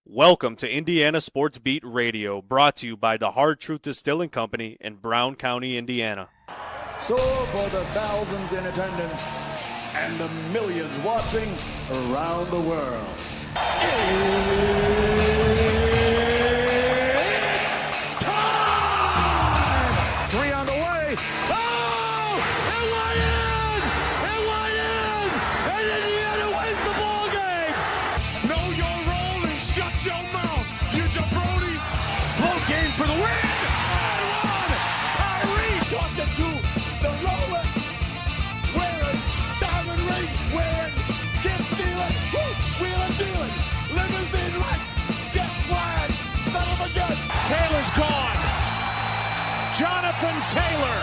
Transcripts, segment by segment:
Welcome to Indiana Sports Beat Radio, brought to you by the Hard Truth Distilling Company in Brown County, Indiana. So for the thousands in attendance and the millions watching around the world, it's time! 3 on the way. Oh! It went in! It went in! And Indiana wins the ball game! Know your role and shut your mouth, you jabroni! Float game for the win! And one! Tyree! Talking to the Rolex wearing, diamond ring wearing, gift stealing, wheeling dealing, limousine like, jet flying, son of a gun. Taylor's gone! Jonathan Taylor!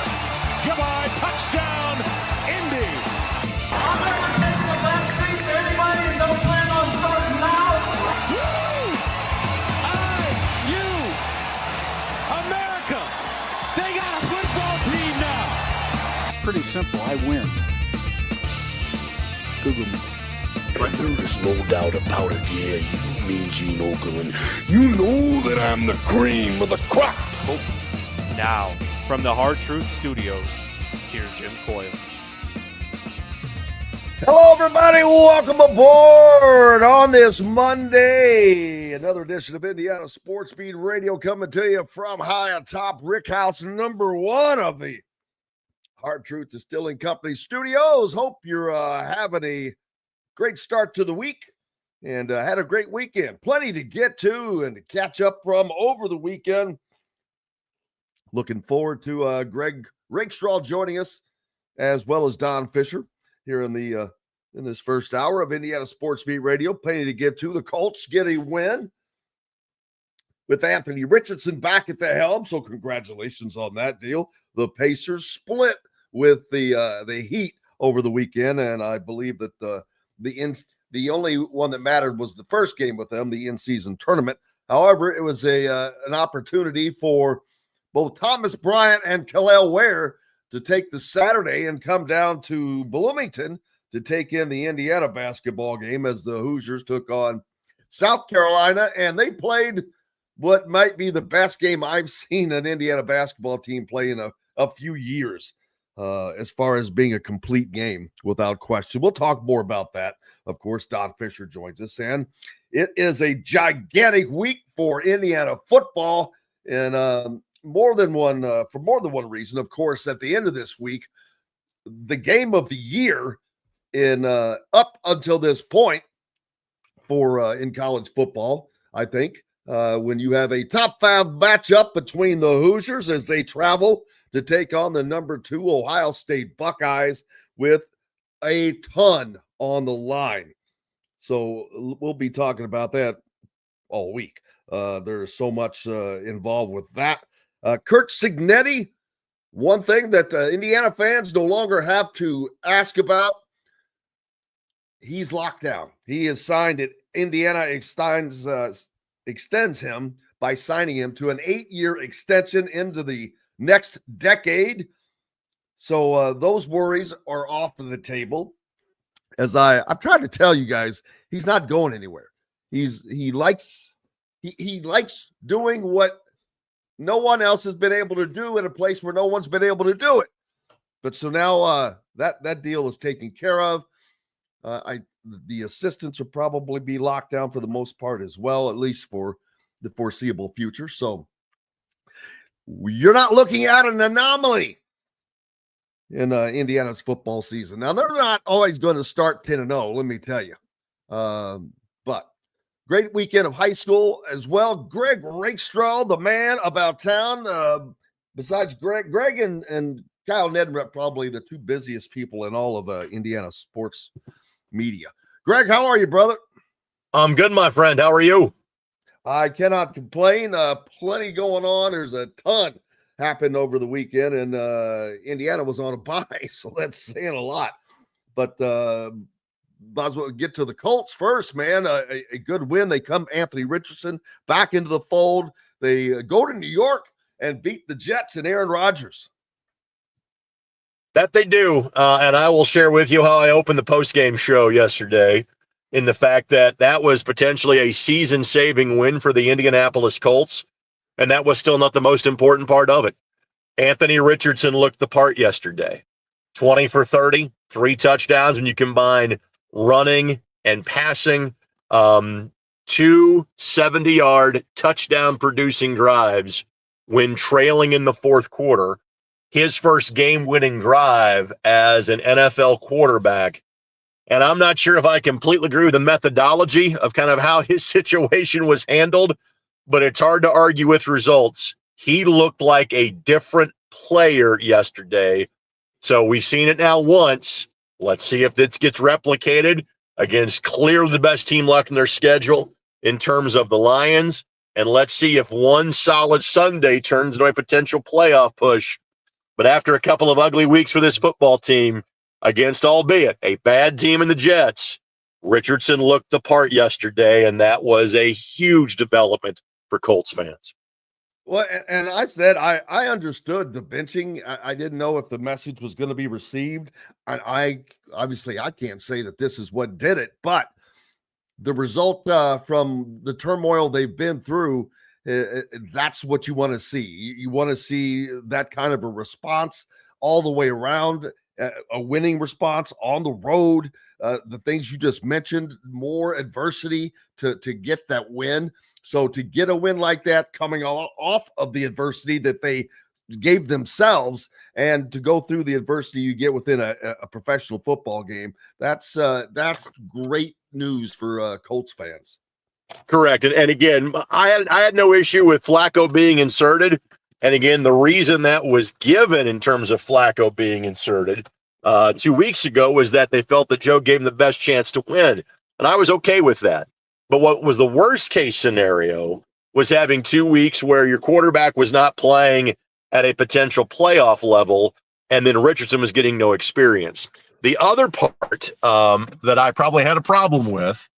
Goodbye, touchdown, Indy! I'm never taking a back seat to anybody and don't plan on starting now. Woo! IU! America! They got a football team now! It's pretty simple. I win. Google me. There's no doubt about it, yeah, you mean Gene Okerlund. You know that I'm the cream of the crop. Now, from the Hard Truth Studios, here's Jim Coyle. Hello, everybody. Welcome aboard on this Monday. Another edition of Indiana Sports Beat Radio coming to you from high atop Rick House, number one of the Hard Truth Distilling Company studios. Hope you're having a great start to the week and had a great weekend. Plenty to get to and to catch up from over the weekend. Looking forward to Greg Rakestraw joining us, as well as Don Fischer here in this first hour of Indiana Sports Beat Radio. Plenty to get to. The Colts get a win with Anthony Richardson back at the helm, so congratulations on that deal. The Pacers split with the Heat over the weekend, and I believe that the only one that mattered was the first game with them, the in-season tournament. However, it was an opportunity for both Thomas Bryant and Khalil Ware to take the Saturday and come down to Bloomington to take in the Indiana basketball game as the Hoosiers took on South Carolina, and they played what might be the best game I've seen an Indiana basketball team play in a few years, as far as being a complete game, without question. We'll talk more about that. Of course, Don Fischer joins us, and it is a gigantic week for Indiana football, and for more than one reason. Of course, at the end of this week, the game of the year in up until this point for in college football, I think, when you have a top 5 matchup between the Hoosiers as they travel to take on the number 2 Ohio State Buckeyes with a ton on the line. So we'll be talking about that all week. There's so much involved with that. Curt Cignetti, one thing that Indiana fans no longer have to ask about, he's locked down. He is signed it. Indiana extends him by signing him to an 8-year extension into the next decade. So those worries are off of the table. As I've tried to tell you guys, he's not going anywhere. He likes doing what no one else has been able to do in a place where no one's been able to do it. But so now that deal is taken care of. The assistants will probably be locked down for the most part as well, at least for the foreseeable future. So you're not looking at an anomaly in Indiana's football season. Now, they're not always going to start 10-0, let me tell you. But great weekend of high school as well. Greg Rakestraw, the man about town. Besides Greg and Kyle Neddenrep, probably the 2 busiest people in all of Indiana sports media. Greg, how are you, brother? I'm good, my friend. How are you? I cannot complain. Plenty going on. There's a ton happened over the weekend, and Indiana was on a bye, so that's saying a lot. But might as well get to the Colts first, man. A good win. They come Anthony Richardson back into the fold. They go to New York and beat the Jets and Aaron Rodgers. That they do, and I will share with you how I opened the post-game show yesterday. in the fact that that was potentially a season-saving win for the Indianapolis Colts, and that was still not the most important part of it. Anthony Richardson looked the part yesterday. 20 for 30, 3 touchdowns when you combine running and passing, 2 70-yard touchdown-producing drives when trailing in the fourth quarter. His first game-winning drive as an NFL quarterback. And I'm not sure if I completely agree with the methodology of kind of how his situation was handled, but it's hard to argue with results. He looked like a different player yesterday. So we've seen it now once. Let's see if this gets replicated against clearly the best team left in their schedule in terms of the Lions. And let's see if one solid Sunday turns into a potential playoff push. But after a couple of ugly weeks for this football team, against, albeit, a bad team in the Jets, Richardson looked the part yesterday, and that was a huge development for Colts fans. Well, and I said I understood the benching. I didn't know if the message was going to be received. And I obviously I can't say that this is what did it, but the result from the turmoil they've been through, that's what you want to see. You want to see that kind of a response all the way around, a winning response on the road, the things you just mentioned, more adversity to get that win. So to get a win like that coming off of the adversity that they gave themselves and to go through the adversity you get within a professional football game, that's great news for Colts fans. Correct. And again, I had no issue with Flacco being inserted. And again, the reason that was given in terms of Flacco being inserted 2 weeks ago was that they felt that Joe gave him the best chance to win. And I was okay with that. But what was the worst case scenario was having 2 weeks where your quarterback was not playing at a potential playoff level, and then Richardson was getting no experience. The other part that I probably had a problem with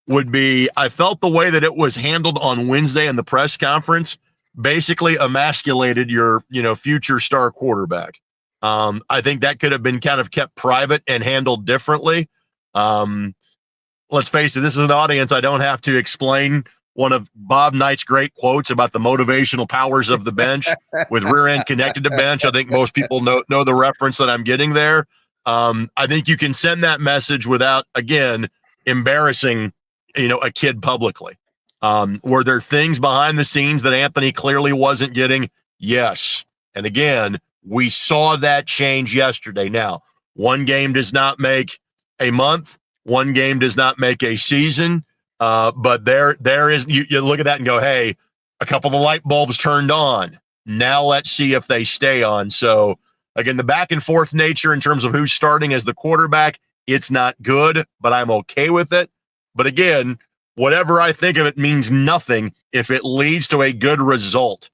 would be I felt the way that it was handled on Wednesday in the press conference basically emasculated your, future star quarterback. I think that could have been kind of kept private and handled differently. Let's face it, this is an audience. I don't have to explain one of Bob Knight's great quotes about the motivational powers of the bench with rear end connected to bench. I think most people know the reference that I'm getting there. I think you can send that message without, again, embarrassing, a kid publicly. Were there things behind the scenes that Anthony clearly wasn't getting? Yes. And again, we saw that change yesterday. Now, one game does not make a month. One game does not make a season. But there is, you look at that and go, hey, a couple of the light bulbs turned on. Now let's see if they stay on. So again, the back and forth nature in terms of who's starting as the quarterback, it's not good, but I'm okay with it. But again, whatever I think of it means nothing if it leads to a good result.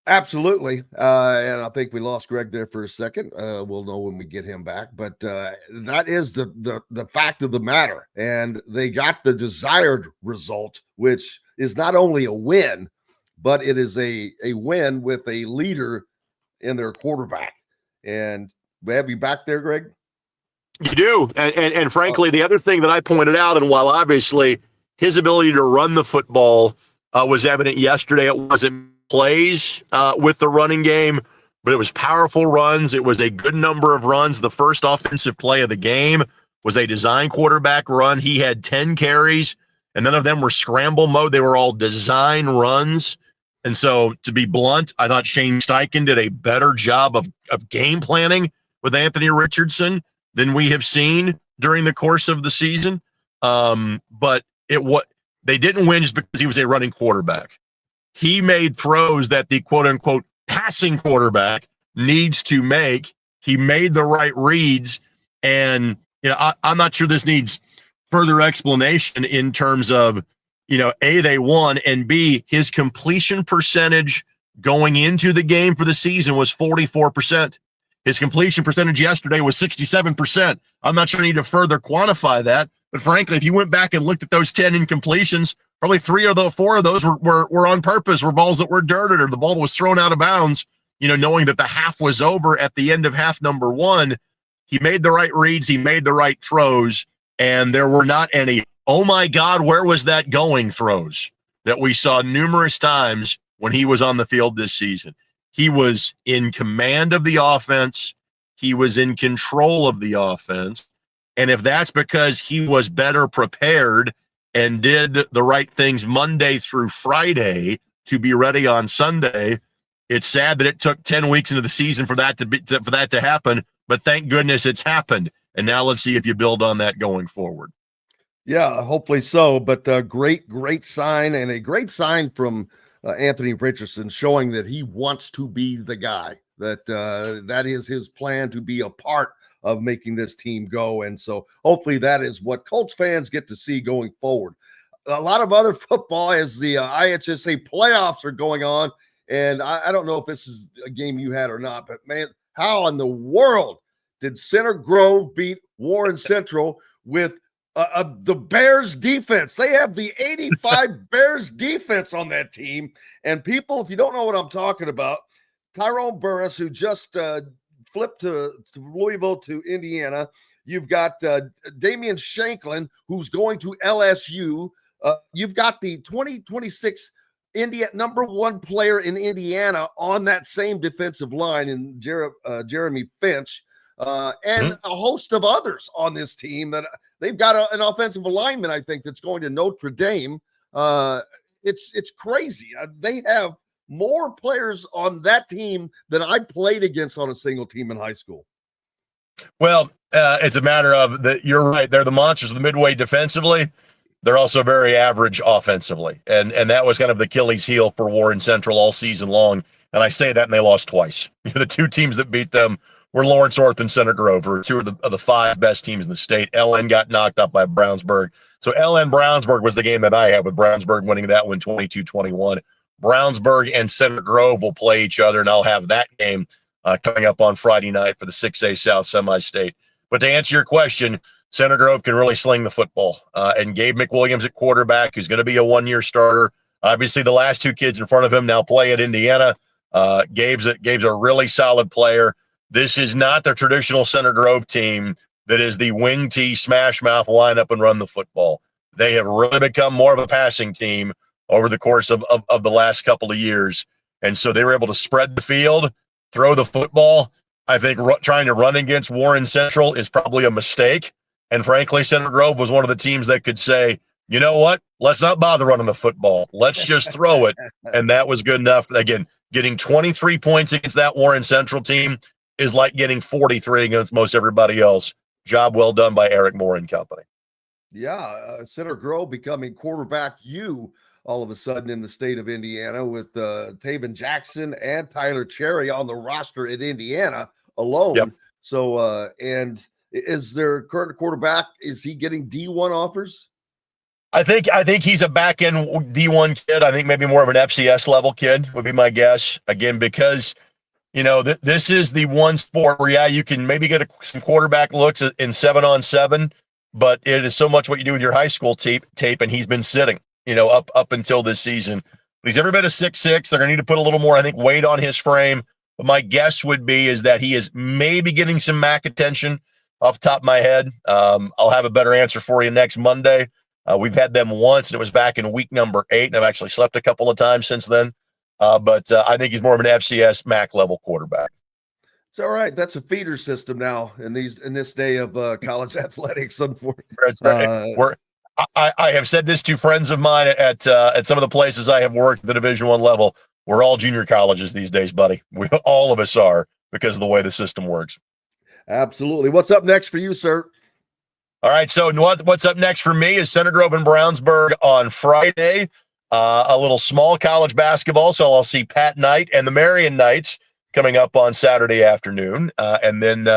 Absolutely. And I think we lost Greg there for a second. We'll know when we get him back. But that is the fact of the matter. And they got the desired result, which is not only a win, but it is a win with a leader in their quarterback. And we have you back there, Greg? You do. And frankly, the other thing that I pointed out, and while obviously his ability to run the football was evident yesterday, it wasn't plays with the running game, but it was powerful runs. It was a good number of runs. The first offensive play of the game was a design quarterback run. He had 10 carries, and none of them were scramble mode. They were all design runs. And so, to be blunt, I thought Shane Steichen did a better job of game planning with Anthony Richardson than we have seen during the course of the season. But they didn't win just because he was a running quarterback. He made throws that the quote-unquote passing quarterback needs to make. He made the right reads, and I'm not sure this needs further explanation in terms of, A, they won, and B, his completion percentage going into the game for the season was 44%. His completion percentage yesterday was 67%. I'm not sure I need to further quantify that, but frankly, if you went back and looked at those 10 incompletions, probably 3 or 4 of those were on purpose, were balls that were dirted or the ball that was thrown out of bounds, knowing that the half was over at the end of half number 1. He made the right reads. He made the right throws. And there were not any, oh, my God, where was that going throws that we saw numerous times when he was on the field this season. He was in command of the offense. He was in control of the offense. And if that's because he was better prepared and did the right things Monday through Friday to be ready on Sunday, it's sad that it took 10 weeks into the season for that to happen, but thank goodness it's happened. And now let's see if you build on that going forward. Yeah, hopefully so. But great sign, and a great sign from Anthony Richardson, showing that he wants to be the guy, that is his plan, to be a part of making this team go. And so hopefully that is what Colts fans get to see going forward. A lot of other football as the IHSA playoffs are going on. And I don't know if this is a game you had or not, but man, how in the world did Center Grove beat Warren Central with the Bears defense? They have the 85 Bears defense on that team. And people, if you don't know what I'm talking about, Tyrone Burris, who just flipped to Louisville to Indiana. You've got Damian Shanklin, who's going to LSU. You've got the 2026 number one player in Indiana on that same defensive line in Jeremy Finch, and a host of others on this team. That they've got an offensive lineman, I think, that's going to Notre Dame. It's crazy. They have more players on that team than I played against on a single team in high school. Well, it's a matter of that. You're right. They're the monsters of the Midway defensively. They're also very average offensively. And that was kind of the Achilles heel for Warren Central all season long. And I say that, and they lost twice. The two teams that beat them were Lawrence North and Center Grove, who are two of the five best teams in the state. LN got knocked up by Brownsburg. So LN Brownsburg was the game that I had, with Brownsburg winning that one 22-21. Brownsburg and Center Grove will play each other, and I'll have that game coming up on Friday night for the 6A South Semi-State. But to answer your question, Center Grove can really sling the football. And Gabe McWilliams at quarterback, who's going to be a one-year starter. Obviously, the last two kids in front of him now play at Indiana. Gabe's a really solid player. This is not the traditional Center Grove team that is the wing tee, smash mouth, line up and run the football. They have really become more of a passing team over the course of the last couple of years. And so they were able to spread the field, throw the football. I think trying to run against Warren Central is probably a mistake. And frankly, Center Grove was one of the teams that could say, you know what, let's not bother running the football. Let's just throw it. And that was good enough. Again, getting 23 points against that Warren Central team is like getting 43 against most everybody else. Job well done by Eric Moore and company. Yeah, Center Grove becoming quarterback all of a sudden in the state of Indiana, with Taven Jackson and Tyler Cherry on the roster at Indiana alone. Yep. So, and is their current quarterback, is he getting D1 offers? I think he's a back end D1 kid. I think maybe more of an FCS level kid would be my guess. Again, because this is the one sport where you can maybe get some quarterback looks in 7-on-7, but it is so much what you do with your high school tape, and he's been sitting. Up until this season. But he's every bit of 6'6". They're going to need to put a little more, I think, weight on his frame. But my guess would be is that he is maybe getting some MAC attention off the top of my head. I'll have a better answer for you next Monday. We've had them once, and it was back in week number 8, and I've actually slept a couple of times since then. But I think he's more of an FCS MAC level quarterback. It's all right. That's a feeder system now in this day of college athletics. Unfortunately, I have said this to friends of mine at some of the places I have worked at the Division I level. We're all junior colleges these days, buddy. All of us are, because of the way the system works. Absolutely. What's up next for you, sir? All right. So what's up next for me is Center Grove and Brownsburg on Friday. A little small college basketball. So I'll see Pat Knight and the Marion Knights coming up on Saturday afternoon. And then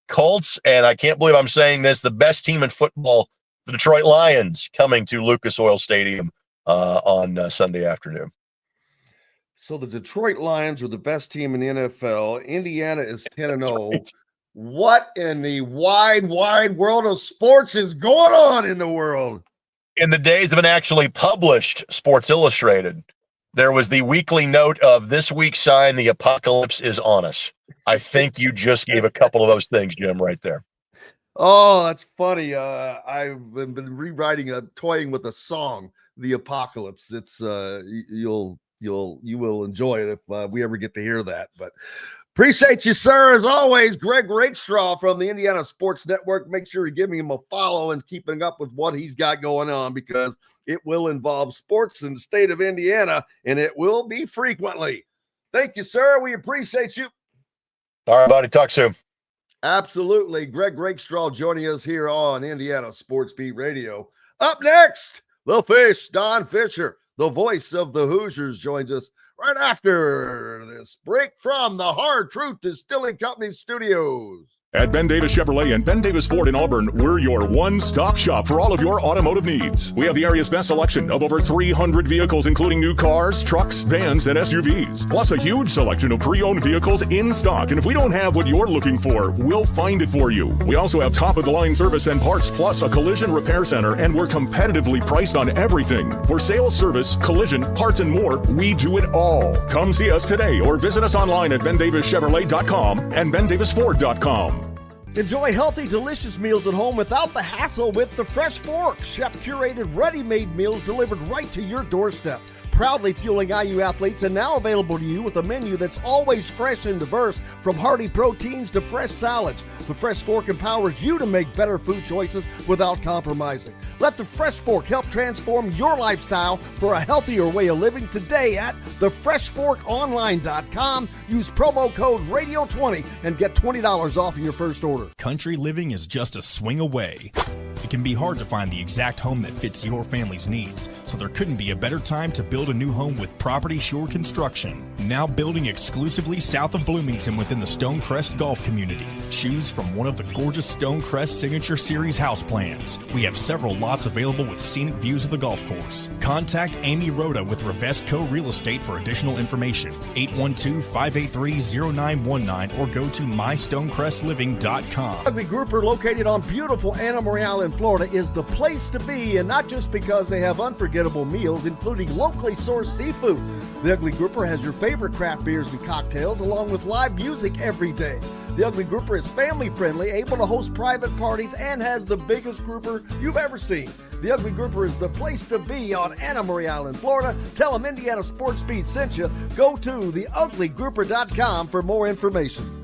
Colts, and I can't believe I'm saying this, the best team in football, the Detroit Lions, coming to Lucas Oil Stadium on Sunday afternoon. So the Detroit Lions are the best team in the NFL. Indiana is 10-0. Right. What in the wide world of sports is going on in the world? In the days of an actually published Sports Illustrated, there was the weekly note of this week's sign, the apocalypse is on us. I think you just gave a couple of those things, Jim, right there. Oh, that's funny. I've been rewriting toying with a song, The Apocalypse. It's you will enjoy it if we ever get to hear that. But appreciate you, sir, as always. Greg Rakestraw from the Indiana Sports Network. Make sure you're giving him a follow and keeping up with what he's got going on, because it will involve sports in the state of Indiana, and it will be frequently. Thank you, sir. We appreciate you. All right, buddy. Talk soon. Absolutely. Greg Rakestraw joining us here on Indiana Sports Beat Radio. Up next, the Fish, Don Fischer, the voice of the Hoosiers, joins us right after this break from the Hard Truth Distilling Company studios. At Ben Davis Chevrolet and Ben Davis Ford in Auburn, we're your one-stop shop for all of your automotive needs. We have the area's best selection of over 300 vehicles, including new cars, trucks, vans, and SUVs. Plus a huge selection of pre-owned vehicles in stock. And if we don't have what you're looking for, we'll find it for you. We also have top-of-the-line service and parts, plus a collision repair center, and we're competitively priced on everything. For sales, service, collision, parts, and more, we do it all. Come see us today or visit us online at BenDavisChevrolet.com and BenDavisFord.com. Enjoy healthy, delicious meals at home without the hassle with the Fresh Fork. Chef-curated, ready-made meals delivered right to your doorstep. Proudly fueling IU athletes and now available to you with a menu that's always fresh and diverse, from hearty proteins to fresh salads. The Fresh Fork empowers you to make better food choices without compromising. Let the Fresh Fork help transform your lifestyle for a healthier way of living today at thefreshforkonline.com. Use promo code RADIO20 and get $20 off of your first order. Country living is just a swing away. It can be hard to find the exact home that fits your family's needs, so there couldn't be a better time to build a new home with Property Shore Construction. Now building exclusively south of Bloomington within the Stonecrest Golf community. Choose from one of the gorgeous Stonecrest Signature Series house plans. We have several lots available with scenic views of the golf course. Contact Amy Rhoda with Revesco Real Estate for additional information. 812-583-0919 or go to mystonecrestliving.com. Ugly Grouper, located on beautiful Anna Morale in Florida, is the place to be, and not just because they have unforgettable meals, including locally sourced seafood. The Ugly Grouper has your favorite craft beers and cocktails, along with live music every day. The Ugly Grouper is family-friendly, able to host private parties, and has the biggest grouper you've ever seen. The Ugly Grouper is the place to be on Anna Marie Island, Florida. Tell them Indiana Sports Beat sent you. Go to theuglygrouper.com for more information.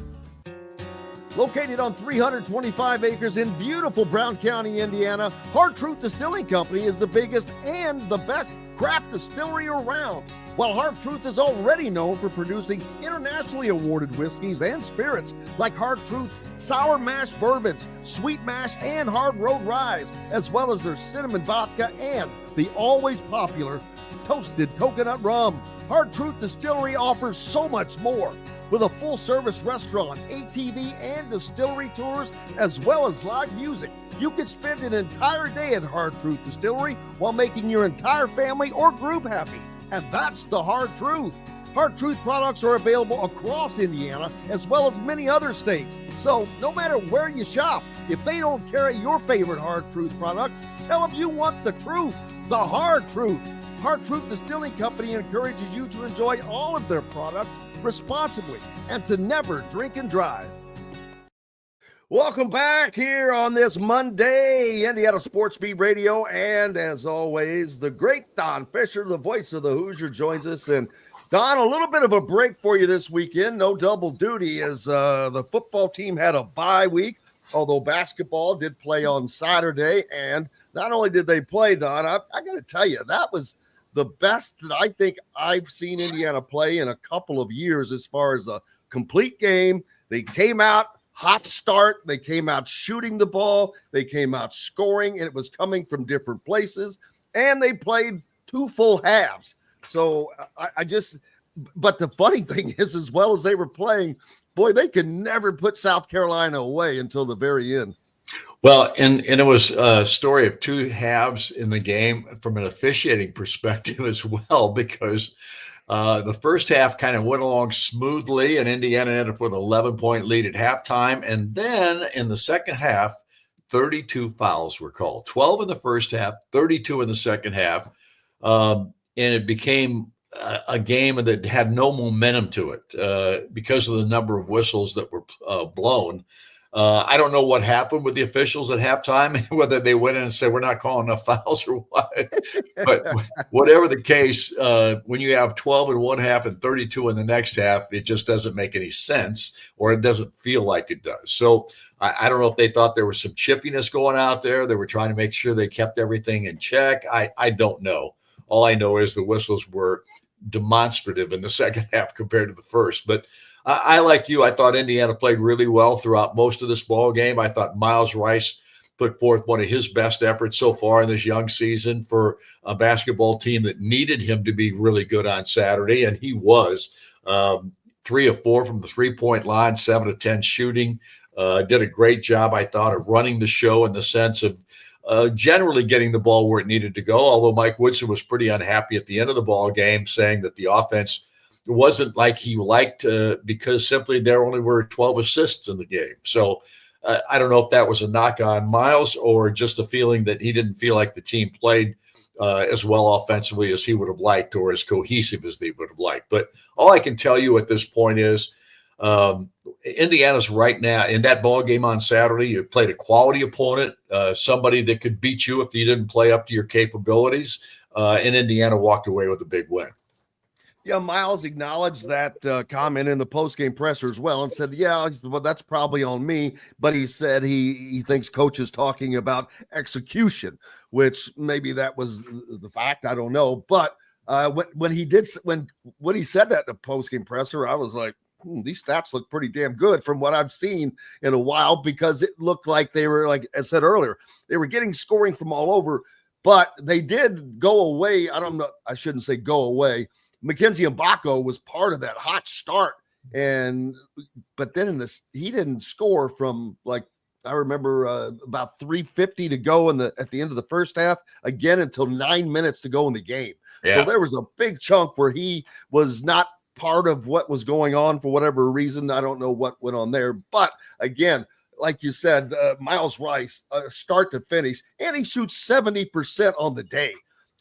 Located on 325 acres in beautiful Brown County, Indiana, Hard Truth Distilling Company is the biggest and the best craft distillery around. While Hard Truth is already known for producing internationally awarded whiskeys and spirits like Hard Truth's sour mash bourbons, sweet mash, and hard road ryes, as well as their cinnamon vodka and the always popular toasted coconut rum. Hard Truth Distillery offers so much more. With a full-service restaurant, ATV, and distillery tours, as well as live music, you can spend an entire day at Hard Truth Distillery while making your entire family or group happy. And that's the Hard Truth. Hard Truth products are available across Indiana, as well as many other states. So no matter where you shop, if they don't carry your favorite Hard Truth product, tell them you want the truth, the Hard Truth. Hard Truth Distilling Company encourages you to enjoy all of their products responsibly and to never drink and drive. Welcome back here on this Monday, Indiana Sports Beat Radio, and as always, the great Don Fischer, the voice of the Hoosier, joins us. And Don, a little bit of a break for you this weekend, no double duty, as the football team had a bye week, although basketball did play on Saturday. And not only did they play, Don, I got to tell you, that was the best that I think I've seen Indiana play in a couple of years as far as a complete game. They came out hot start. They came out shooting the ball. They came out scoring, and it was coming from different places. And they played 2 full halves. So but the funny thing is, as well as they were playing, boy, they could never put South Carolina away until the very end. Well, and it was a story of 2 halves in the game from an officiating perspective as well, because the first half kind of went along smoothly, and Indiana ended up with an 11-point lead at halftime. And then in the second half, 32 fouls were called, 12 in the first half, 32 in the second half. And it became a game that had no momentum to it because of the number of whistles that were blown. I don't know what happened with the officials at halftime, whether they went in and said, we're not calling enough fouls or what. But whatever the case, when you have 12 in one half and 32 in the next half, it just doesn't make any sense, or it doesn't feel like it does. So I don't know if they thought there was some chippiness going out there. They were trying to make sure they kept everything in check. I don't know. All I know is the whistles were demonstrative in the second half compared to the first. But I like you. I thought Indiana played really well throughout most of this ball game. I thought Miles Rice put forth one of his best efforts so far in this young season for a basketball team that needed him to be really good on Saturday, and he was. 3 of 4 from the three-point line, 7 of 10 shooting. Did a great job, I thought, of running the show in the sense of generally getting the ball where it needed to go, although Mike Woodson was pretty unhappy at the end of the ball game, saying that the offense wasn't like he liked because simply there only were 12 assists in the game. So I don't know if that was a knock on Miles or just a feeling that he didn't feel like the team played as well offensively as he would have liked or as cohesive as they would have liked. But all I can tell you at this point is Indiana's right now in that ball game on Saturday. You played a quality opponent, somebody that could beat you if you didn't play up to your capabilities, and Indiana walked away with a big win. Yeah, Miles acknowledged that comment in the postgame presser as well and said, yeah, well, that's probably on me. But he said he thinks coach is talking about execution, which maybe that was the fact. I don't know. But when he said that in the postgame presser, I was like, these stats look pretty damn good from what I've seen in a while, because it looked like they were, like I said earlier, they were getting scoring from all over, but they did go away. I don't know. I shouldn't say go away. Mackenzie Mbako was part of that hot start. But then he didn't score from, like, I remember about 3:50 to go at the end of the first half again until 9 minutes to go in the game. Yeah. So there was a big chunk where he was not part of what was going on for whatever reason. I don't know what went on there, but again, like you said, Miles Rice, start to finish, and he shoots 70% on the day.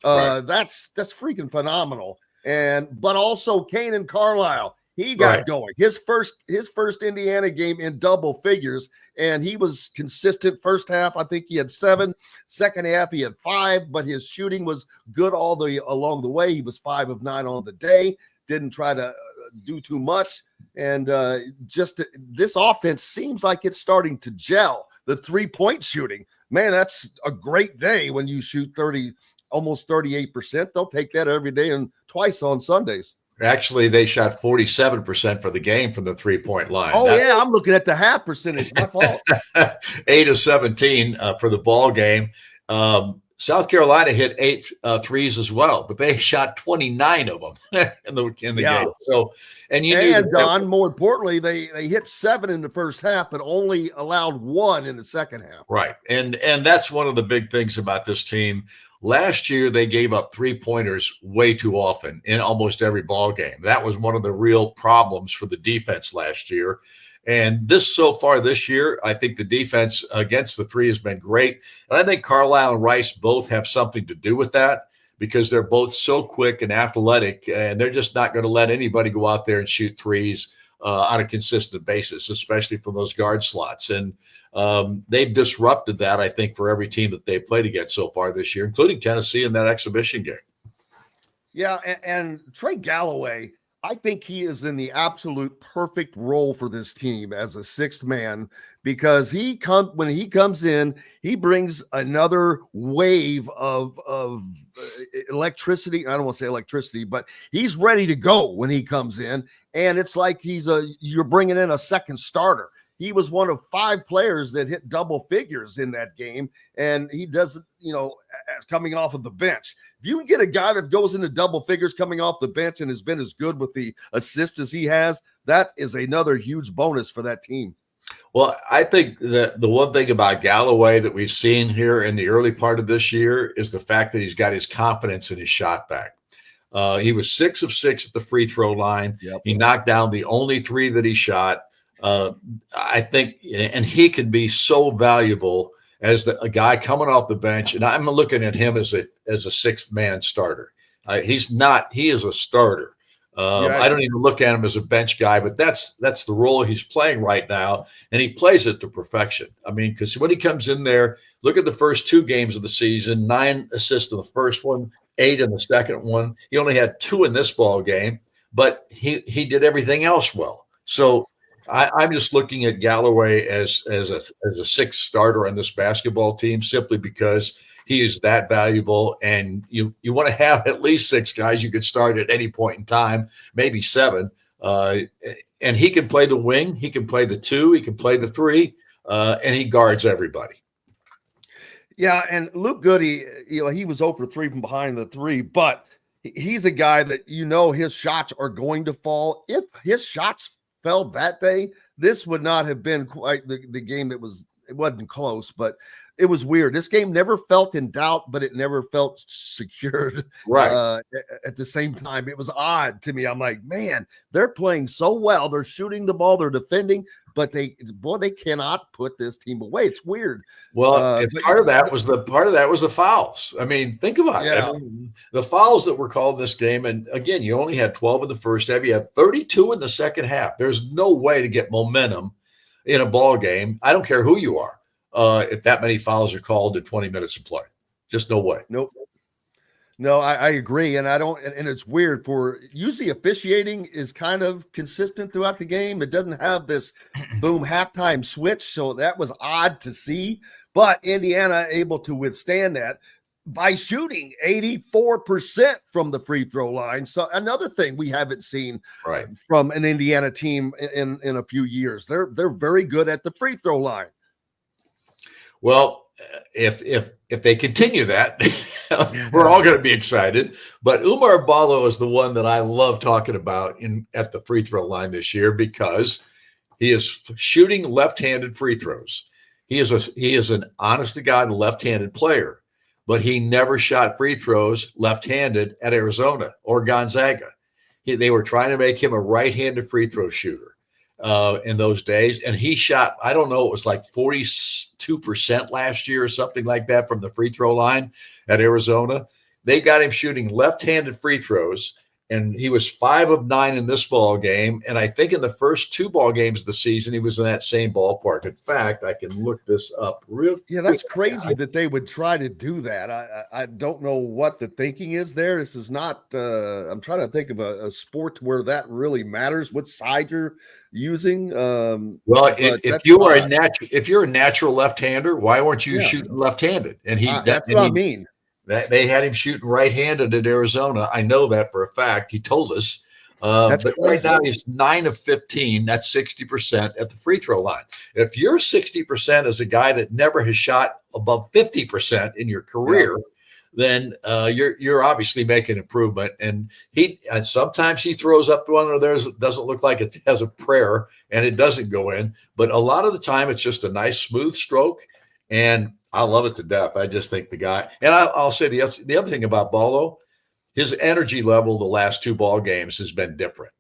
Right. That's freaking phenomenal. But also Kanan Carlisle, he got going. His first Indiana game in double figures, and he was consistent. First half, I think he had 7. Second half, he had 5, but his shooting was good along the way. He was 5 of 9 on the day. Didn't try to do too much. And this offense seems like it's starting to gel. The 3-point shooting, man, that's a great day when you shoot almost 38%. They'll take that every day and twice on Sundays. Actually, they shot 47% for the game from the 3-point line. Oh, yeah, I'm looking at the half percentage. My fault. 8 of 17 for the ball game. South Carolina hit 8 threes as well, but they shot 29 of them in the game. So, and Don, more importantly, they hit 7 in the first half, but only allowed 1 in the second half. Right, and that's one of the big things about this team. Last year, they gave up 3-pointers way too often in almost every ball game. That was one of the real problems for the defense last year. And so far this year, I think the defense against the 3 has been great. And I think Carlisle and Rice both have something to do with that, because they're both so quick and athletic, and they're just not going to let anybody go out there and shoot 3s on a consistent basis, especially from those guard slots. And they've disrupted that, I think, for every team that they've played against so far this year, including Tennessee in that exhibition game. Yeah, and Trey Galloway, I think he is in the absolute perfect role for this team as a 6th man, because when he comes in, he brings another wave of electricity. I don't want to say electricity, but he's ready to go when he comes in, and it's like you're bringing in a second starter. He was one of 5 players that hit double figures in that game, and he doesn't, as coming off of the bench. If you can get a guy that goes into double figures coming off the bench and has been as good with the assist as he has, that is another huge bonus for that team. Well, I think that the one thing about Galloway that we've seen here in the early part of this year is the fact that he's got his confidence in his shot back. He was 6 of 6 at the free throw line. Yep. He knocked down the only 3 that he shot. I think, and he can be so valuable as a guy coming off the bench. And I'm looking at him as a 6th man starter. He is a starter. I don't even look at him as a bench guy, but that's the role he's playing right now, and he plays it to perfection. I mean, because when he comes in there, look at the first 2 games of the season: 9 assists in the first one, 8 in the second one. He only had 2 in this ball game, but he did everything else well. So I'm just looking at Galloway as a 6th starter on this basketball team, simply because he is that valuable, and you want to have at least 6 guys you could start at any point in time, maybe 7. And he can play the wing, he can play the 2, he can play the 3, and he guards everybody. Yeah, and Luke Goody, he was 0 for 3 from behind the 3, but he's a guy that his shots are going to fall. If his shots fell that day, this would not have been quite the game it wasn't close, but it was weird. This game never felt in doubt, but it never felt secured. Right. At the same time, it was odd to me. I'm like, man, they're playing so well. They're shooting the ball. They're defending, but they cannot put this team away. It's weird. Well, part of that was the fouls. I mean, think about it. I mean, the fouls that were called this game, and again, you only had 12 in the first half. You had 32 in the second half. There's no way to get momentum in a ball game. I don't care who you are. If that many fouls are called in 20 minutes of play, just no way. Nope. No, I agree. And and it's weird usually officiating is kind of consistent throughout the game. It doesn't have this boom halftime switch. So that was odd to see, but Indiana able to withstand that by shooting 84% from the free throw line. So another thing we haven't seen from an Indiana team in a few years. They're very good at the free throw line. Well, if they continue that, we're all going to be excited. But Oumar Ballo is the one that I love talking about at the free throw line this year, because he is shooting left-handed free throws. He is an honest to God left-handed player, but he never shot free throws left-handed at Arizona or Gonzaga. They were trying to make him a right-handed free throw shooter in those days, and he shot, I don't know, it was like 42% last year or something like that from the free throw line at Arizona. They got him shooting left-handed free throws, and he was 5 of 9 in this ball game. And I think in the first 2 ball games of the season, he was in that same ballpark. In fact, I can look this up real quick. Yeah, that's crazy that they would try to do that. I don't know what the thinking is there. This is not I'm trying to think of a sport where that really matters, what side you're using. Well, if you're a natural left-hander, why weren't you shooting left-handed? And that's what I mean. They had him shooting right-handed at Arizona. I know that for a fact. He told us. But right now he's 9 of 15. That's 60% at the free throw line. If you're 60% as a guy that never has shot above 50% in your career, then you're obviously making improvement. And sometimes he throws up one or theirs that doesn't look like it has a prayer and it doesn't go in. But a lot of the time it's just a nice smooth stroke, and I love it to death. I just think the guy, and I'll say the other thing about Ballo, his energy level the last 2 ball games has been different,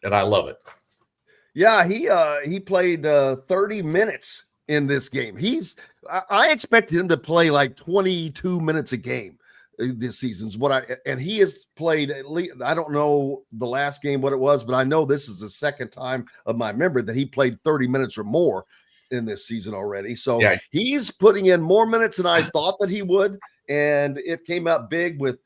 and I love it. Yeah, he played 30 minutes in this game. I expected him to play like 22 minutes a game this season's and he has played at least, I don't know the last game what it was, but I know this is the second time of my memory that he played 30 minutes or more in this season already. So he's putting in more minutes than I thought that he would, and it came out big with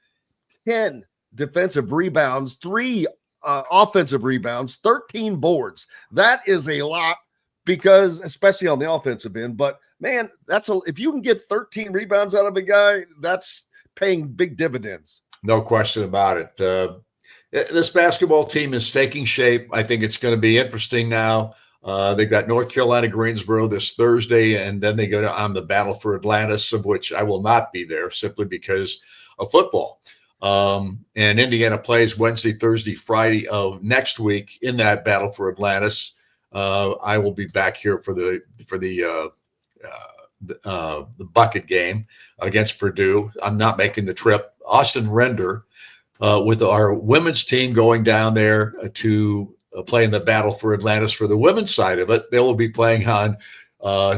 10 defensive rebounds, 3 offensive rebounds, 13 boards. That is a lot, because especially on the offensive end, but man, if you can get 13 rebounds out of a guy, that's paying big dividends. No question about it. This basketball team is taking shape. I think it's going to be interesting now. They've got North Carolina, Greensboro this Thursday, and then they go on the Battle for Atlantis, of which I will not be there simply because of football. And Indiana plays Wednesday, Thursday, Friday of next week in that Battle for Atlantis. I will be back here for the bucket game against Purdue. I'm not making the trip. Austin Render, with our women's team going down there to play in the Battle for Atlantis for the women's side of it. They will be playing on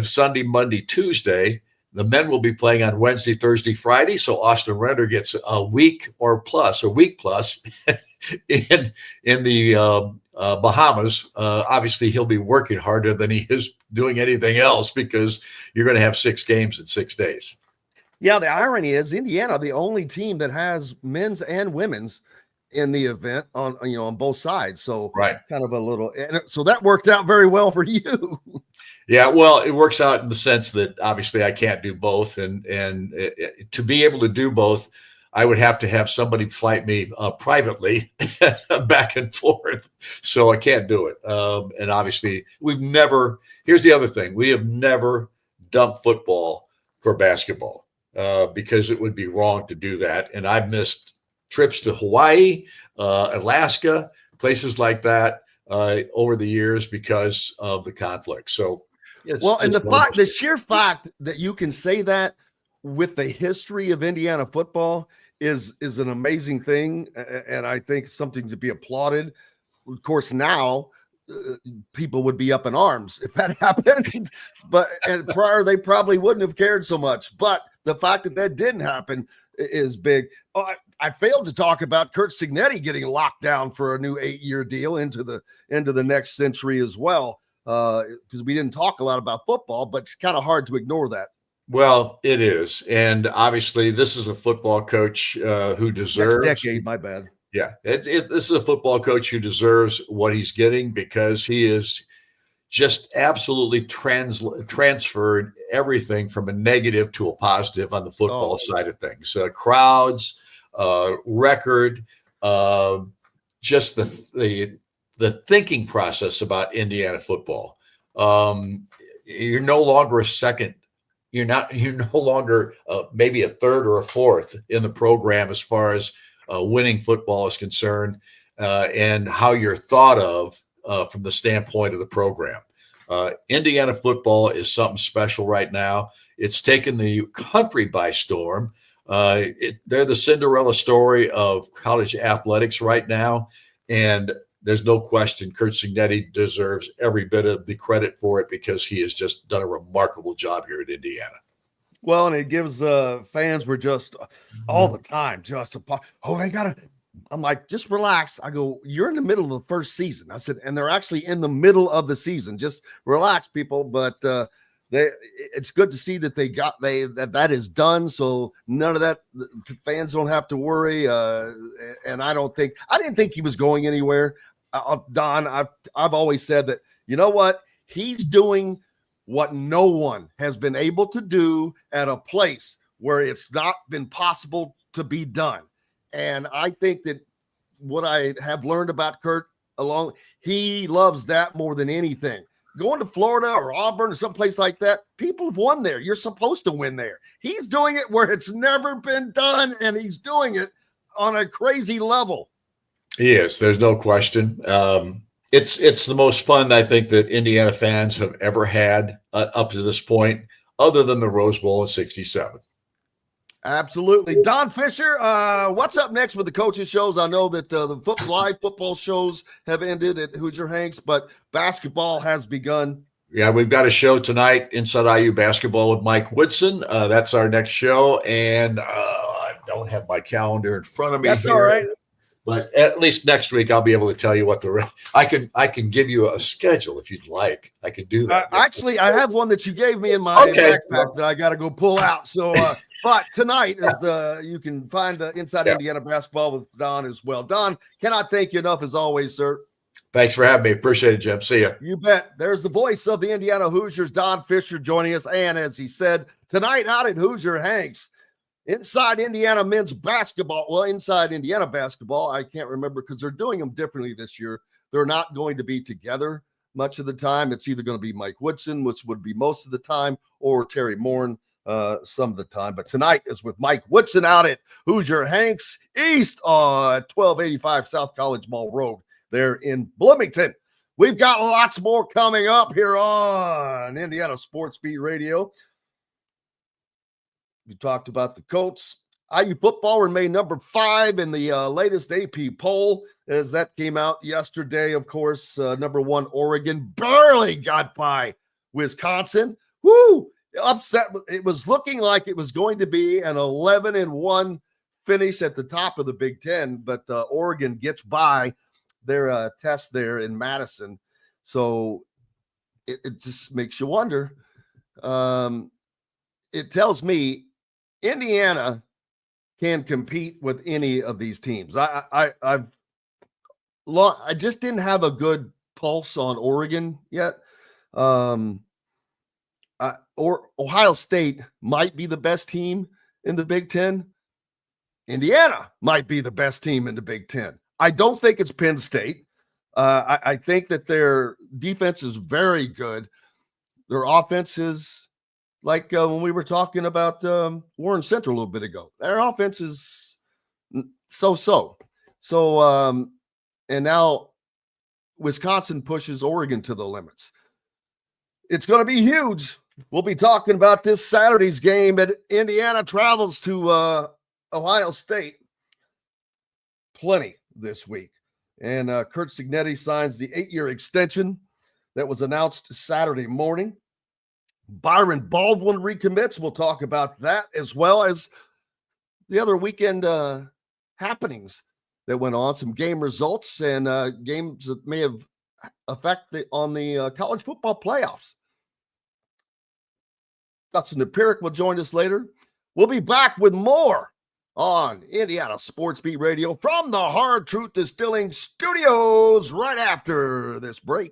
Sunday, Monday, Tuesday. The men will be playing on Wednesday, Thursday, Friday. So Austin Render gets a week plus in the Bahamas. Obviously, he'll be working harder than he is doing anything else because you're going to have 6 games in 6 days. Yeah, the irony is Indiana, the only team that has men's and women's in the event on both sides. So right, kind of a little, and so that worked out very well for you. Yeah, well, it works out in the sense that obviously I can't do both, and to be able to do both, I would have to have somebody flight me privately back and forth. So I can't do it. And obviously, here's the other thing: we have never dumped football for basketball because it would be wrong to do that. And I've missed trips to Hawaii, Alaska, places like that over the years because of the conflict. So, the sheer fact that you can say that with the history of Indiana football is an amazing thing, and I think something to be applauded. Of course, now people would be up in arms if that happened, and prior they probably wouldn't have cared so much. But the fact that didn't happen is big. I failed to talk about Curt Cignetti getting locked down for a new 8-year deal into the next century as well, because we didn't talk a lot about football, but it's kind of hard to ignore that. Well, it is, and obviously this is a football coach who deserves next decade. My bad. Yeah, this is a football coach who deserves what he's getting because he is just absolutely transferred everything from a negative to a positive on the football side of things. Crowds, record, just the thinking process about Indiana football. You're no longer a second. You're no longer maybe a third or a fourth in the program as far as winning football is concerned, and how you're thought of from the standpoint of the program. Indiana football is something special right now. It's taken the country by storm. They're the Cinderella story of college athletics right now, and there's no question Curt Cignetti deserves every bit of the credit for it because he has just done a remarkable job here at Indiana. Well, and it gives fans were just all the time I'm like, just relax. I go, you're in the middle of the first season. I said, and they're actually in the middle of the season. Just relax, people. But it's good to see that that is done. So none of that, fans don't have to worry. And I didn't think he was going anywhere. Don, I've always said that, you know what? He's doing what no one has been able to do at a place where it's not been possible to be done. And I think that what I have learned about Curt he loves that more than anything. Going to Florida or Auburn or someplace like that, people have won there. You're supposed to win there. He's doing it where it's never been done, and he's doing it on a crazy level. He is. There's no question. It's the most fun I think that Indiana fans have ever had up to this point, other than the Rose Bowl in '67. Absolutely. Don Fischer, what's up next with the coaches shows? I know that the live football shows have ended at Hoosier Hanks, but basketball has begun. Yeah, we've got a show tonight, Inside IU Basketball with Mike Woodson. That's our next show, and I don't have my calendar in front of me. That's here. all right. But at least next week, I'll be able to tell you what I can give you a schedule if you'd like. I could do that. Actually, I have one that you gave me in my backpack that I got to go pull out. So, but tonight is you can find Inside Indiana Basketball with Don as well. Don, cannot thank you enough as always, sir. Thanks for having me. Appreciate it, Jim. See you. You bet. There's the voice of the Indiana Hoosiers, Don Fischer, joining us. And as he said, tonight out at Hoosier Hanks, Inside Indiana men's basketball. Well, Inside Indiana basketball, I can't remember because they're doing them differently this year. They're not going to be together much of the time. It's either going to be Mike Woodson, which would be most of the time, or Terry Morin some of the time. But tonight is with Mike Woodson out at Hoosier Hanks East on 1285 South College Mall Road there in Bloomington. We've got lots more coming up here on Indiana Sports Beat Radio. We talked about the Colts. IU football remained number 5 in the latest AP poll as that came out yesterday. Of course, number 1, Oregon barely got by Wisconsin. Woo! Upset. It was looking like it was going to be an 11-1 finish at the top of the Big Ten, but Oregon gets by their test there in Madison. So it just makes you wonder. It tells me Indiana can compete with any of these teams. I just didn't have a good pulse on Oregon yet. Or Ohio State might be the best team in the Big Ten. Indiana might be the best team in the Big Ten. I don't think it's Penn State. I think that their defense is very good. Their offense is like when we were talking about Warren Central a little bit ago. Their offense is so-so. So, and now Wisconsin pushes Oregon to the limits. It's going to be huge. We'll be talking about this Saturday's game at Indiana travels to Ohio State. Plenty this week. And Curt Cignetti signs the 8-year extension that was announced Saturday morning. Byron Baldwin recommits. We'll talk about that as well as the other weekend happenings that went on, some game results and games that may have effect on the college football playoffs. Dustin Dpoirak will join us later. We'll be back with more on Indiana Sports Beat Radio from the Hard Truth Distilling Studios right after this break.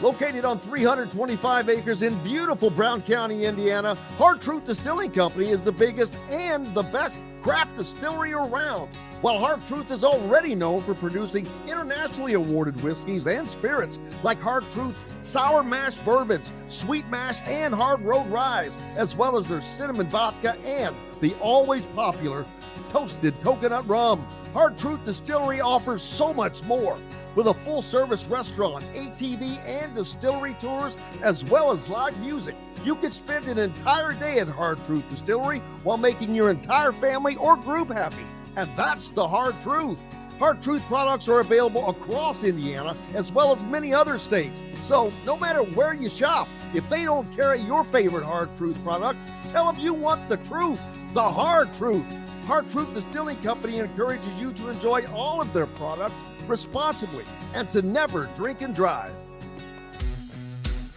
Located on 325 acres in beautiful Brown County, Indiana, Hard Truth Distilling Company is the biggest and the best craft distillery around. While Hard Truth is already known for producing internationally awarded whiskeys and spirits like Hard Truth's sour mash bourbons, sweet mash, and hard road ryes, as well as their cinnamon vodka and the always popular toasted coconut rum. Hard Truth Distillery offers so much more. With a full-service restaurant, ATV, and distillery tours, as well as live music, you can spend an entire day at Hard Truth Distillery while making your entire family or group happy. And that's the Hard Truth. Hard Truth products are available across Indiana, as well as many other states. So no matter where you shop, if they don't carry your favorite Hard Truth product, tell them you want the truth, the Hard Truth. Hard Truth Distilling Company encourages you to enjoy all of their products responsibly and to never drink and drive.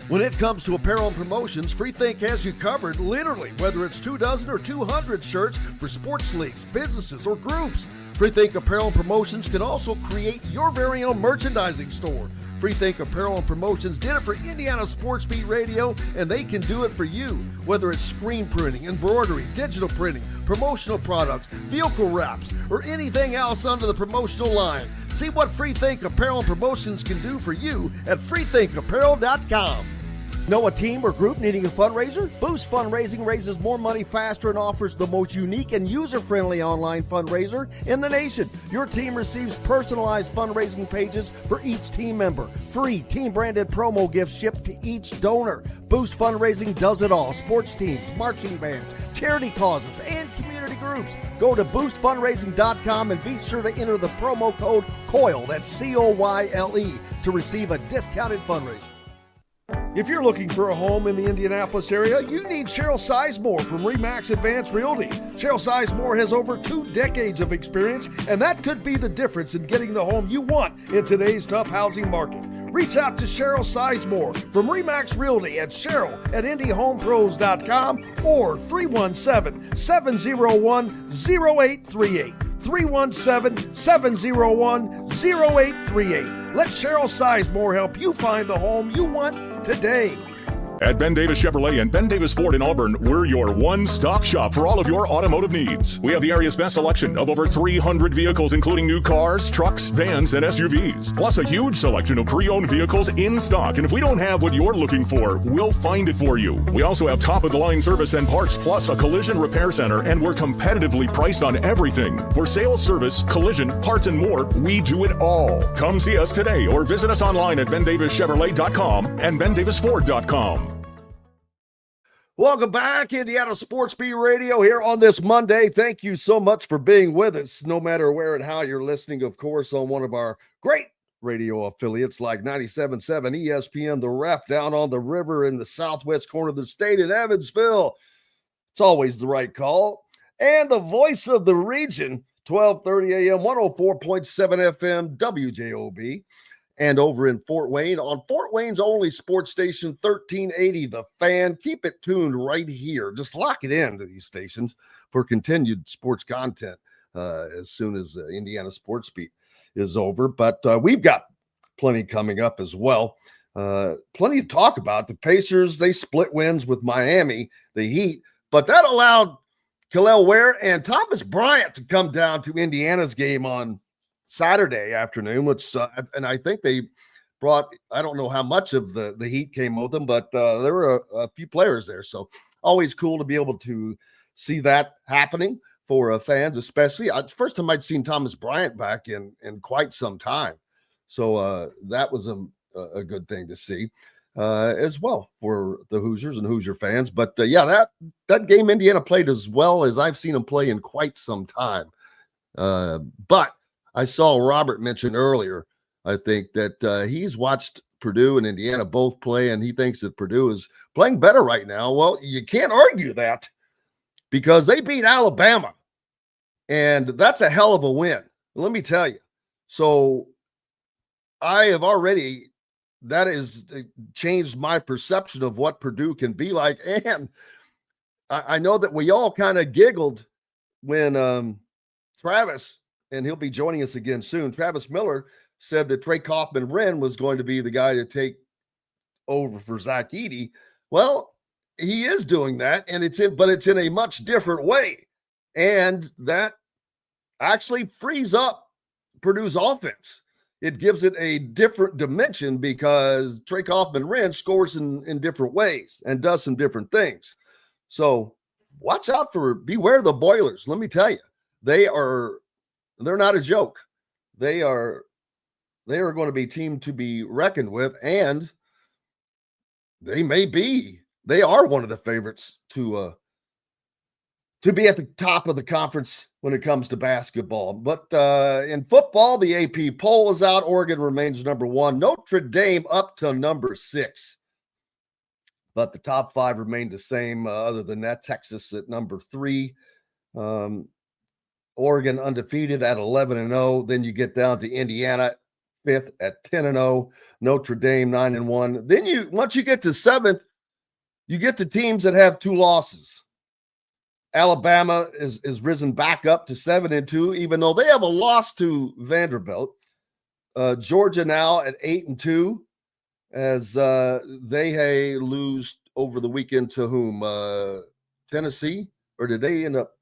When it comes to apparel and promotions, Freethink has you covered, literally, whether it's 24 or 200 shirts for sports leagues, businesses, or groups. Freethink Apparel and Promotions can also create your very own merchandising store. Freethink Apparel and Promotions did it for Indiana Sports Beat Radio, and they can do it for you. Whether it's screen printing, embroidery, digital printing, promotional products, vehicle wraps, or anything else under the promotional line. See what Freethink Apparel and Promotions can do for you at freethinkapparel.com. Know a team or group needing a fundraiser? Boost Fundraising raises more money faster and offers the most unique and user-friendly online fundraiser in the nation. Your team receives personalized fundraising pages for each team member. Free team-branded promo gifts shipped to each donor. Boost Fundraising does it all. Sports teams, marching bands, charity causes, and community groups. Go to boostfundraising.com and be sure to enter the promo code COYLE, that's COYLE, to receive a discounted fundraiser. If you're looking for a home in the Indianapolis area, you need Cheryl Sizemore from RE/MAX Advanced Realty. Cheryl Sizemore has over 2 decades of experience, and that could be the difference in getting the home you want in today's tough housing market. Reach out to Cheryl Sizemore from RE/MAX Realty at cheryl@indyhomepros.com or 317-701-0838. 317-701-0838. Let Cheryl Sizemore help you find the home you want today. At Ben Davis Chevrolet and Ben Davis Ford in Auburn, we're your one-stop shop for all of your automotive needs. We have the area's best selection of over 300 vehicles, including new cars, trucks, vans, and SUVs. Plus a huge selection of pre-owned vehicles in stock. And if we don't have what you're looking for, we'll find it for you. We also have top-of-the-line service and parts, plus a collision repair center, and we're competitively priced on everything. For sales, service, collision, parts, and more, we do it all. Come see us today or visit us online at bendavischevrolet.com and bendavisford.com. Welcome back, Indiana Sports Beat Radio here on this Monday. Thank you so much for being with us, no matter where and how you're listening, of course, on one of our great radio affiliates like 97.7 ESPN, The Ref, down on the river in the southwest corner of the state in Evansville. It's always the right call. and the voice of the region, 1230 AM, 104.7 FM, WJOB. And over in Fort Wayne, on Fort Wayne's only sports station, 1380 The Fan. Keep it tuned right here. Just lock it in to these stations for continued sports content as soon as Indiana Sports Beat is over. But we've got plenty coming up as well. Plenty to talk about. The Pacers, they split wins with Miami, the Heat, but that allowed Kel'el Ware and Thomas Bryant to come down to Indiana's game on Saturday afternoon, which and I think they brought, I don't know how much of the Heat came with them, but there were a few players there. So always cool to be able to see that happening for fans, especially. First time I'd seen Thomas Bryant back in quite some time. So that was a good thing to see as well for the Hoosiers and Hoosier fans. But yeah, that game Indiana played as well as I've seen them play in quite some time. But I saw Robert mention earlier, I think that he's watched Purdue and Indiana both play, and he thinks that Purdue is playing better right now. Well, you can't argue that because they beat Alabama, and that's a hell of a win. Let me tell you. So I have already, that has changed my perception of what Purdue can be like. And I know that we all kind of giggled when Travis, and he'll be joining us again soon, Travis Miller said that Trey Kaufman-Wren was going to be the guy to take over for Zach Edey. Well, he is doing that, and it's in a much different way. And that actually frees up Purdue's offense. It gives it a different dimension because Trey Kaufman-Wren scores in different ways and does some different things. So watch out beware the Boilers. Let me tell you, they're not a joke. They are going to be a team to be reckoned with, and they are one of the favorites to be at the top of the conference when it comes to basketball. But in football, the AP poll is out. Oregon remains number 1. Notre Dame up to number 6. But the top 5 remain the same. Other than that, Texas at number 3. Oregon undefeated at 11-0. Then you get down to Indiana, 5th at 10-0. Notre Dame 9-1. Then once you get to 7th, you get to teams that have 2 losses. Alabama is risen back up to 7-2, even though they have a loss to Vanderbilt. Georgia now at 8-2, as they lose over the weekend to whom? Tennessee? Or did they end up?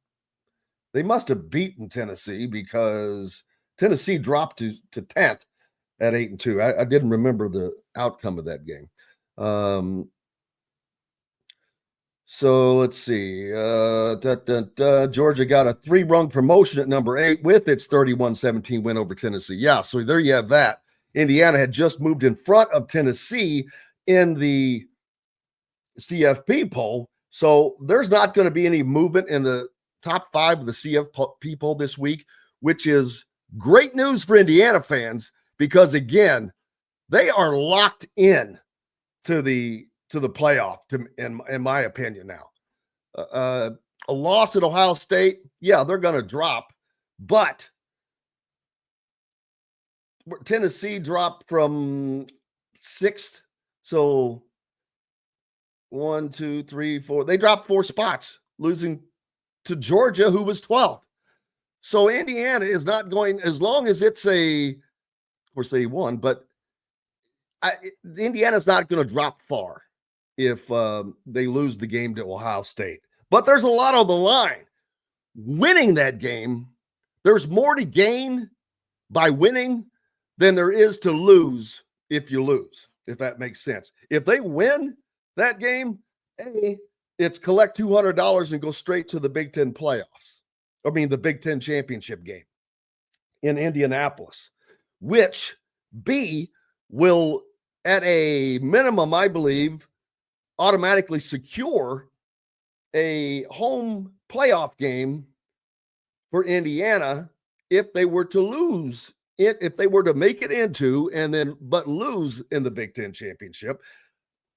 They must have beaten Tennessee because Tennessee dropped to 10th at 8-2. I didn't remember the outcome of that game. So let's see. Georgia got a 3-rung promotion at number 8 with its 31-17 win over Tennessee. Yeah, so there you have that. Indiana had just moved in front of Tennessee in the CFP poll. So there's not going to be any movement in the top 5 of the CFP poll this week, which is great news for Indiana fans because, again, they are locked in to the playoff, in my opinion now. A loss at Ohio State, yeah, they're going to drop, but Tennessee dropped from 6th, so 1, 2, 3, 4. They dropped 4 spots, losing to Georgia, who was 12th. So Indiana is not going, as long as it's of course they won, but Indiana's not going to drop far if they lose the game to Ohio State. But there's a lot on the line. Winning that game, there's more to gain by winning than there is to lose if you lose, if that makes sense. If they win that game, it's collect $200 and go straight to the Big Ten playoffs. I mean, the Big Ten championship game in Indianapolis, which B will, at a minimum, I believe, automatically secure a home playoff game for Indiana if they were to lose it, if they were to make it into but lose in the Big Ten championship.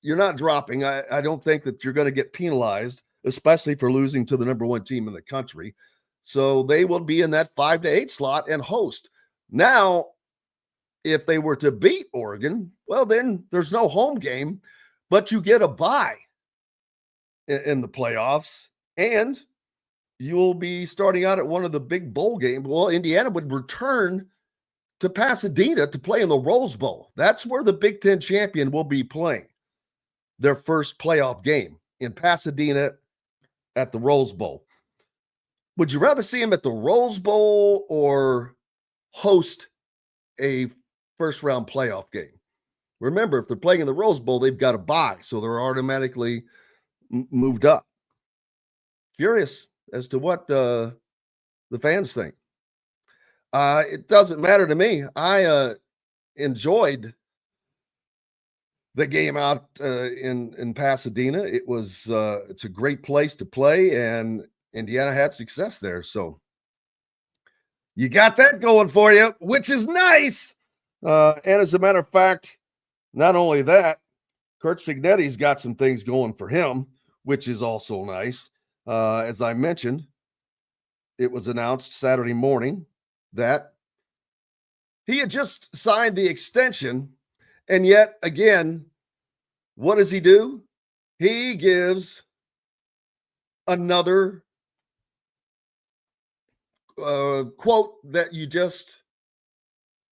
You're not dropping. I don't think that you're going to get penalized especially for losing to the number one team in the country. So they will be in that 5 to 8 slot and host. Now, if they were to beat Oregon, well, then there's no home game, but you get a bye in the playoffs, and you'll be starting out at one of the big bowl games. Well, Indiana would return to Pasadena to play in the Rose Bowl. That's where the Big Ten champion will be playing their first playoff game in Pasadena at the Rose Bowl. Would you rather see them at the Rose Bowl or host a first-round playoff game? Remember, if they're playing in the Rose Bowl, they've got a bye, so they're automatically moved up. Curious as to what the fans think. It doesn't matter to me. I enjoyed the game out in Pasadena. It was it's a great place to play, and Indiana had success there. So you got that going for you, which is nice. And as a matter of fact, not only that, Curt Cignetti's got some things going for him, which is also nice. As I mentioned, it was announced Saturday morning that he had just signed the extension, and yet again, what does he do? He gives another quote that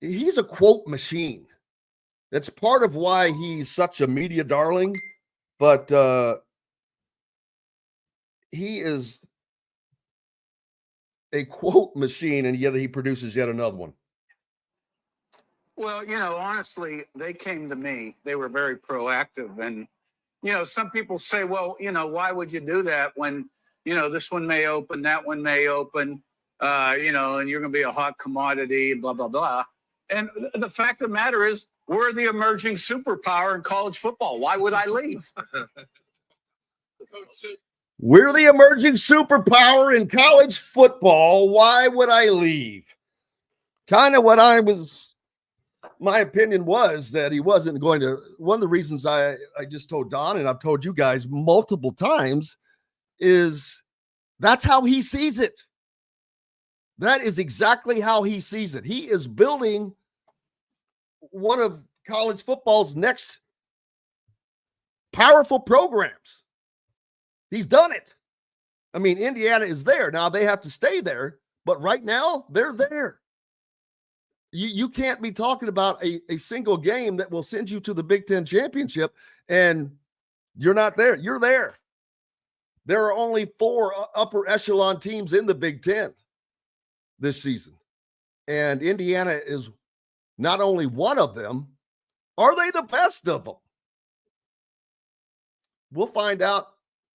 he's a quote machine. That's part of why he's such a media darling, but he is a quote machine, and yet he produces yet another one. Well, honestly, they came to me. They were very proactive. And, some people say, well, why would you do that when, this one may open, that one may open, and you're going to be a hot commodity, blah, blah, blah. And the fact of the matter is, we're the emerging superpower in college football. Why would I leave? We're the emerging superpower in college football. Why would I leave? Kind of what my opinion was that he wasn't going to. One of the reasons I just told Don, and I've told you guys multiple times, is that's how he sees it. That is exactly how he sees it. He is building one of college football's next powerful programs. He's done it. I mean, Indiana is there. Now they have to stay there, but right now they're there. You can't be talking about a single game that will send you to the Big Ten championship and you're not there. You're there. There are only 4 upper echelon teams in the Big Ten this season. And Indiana is not only one of them, are they the best of them? We'll find out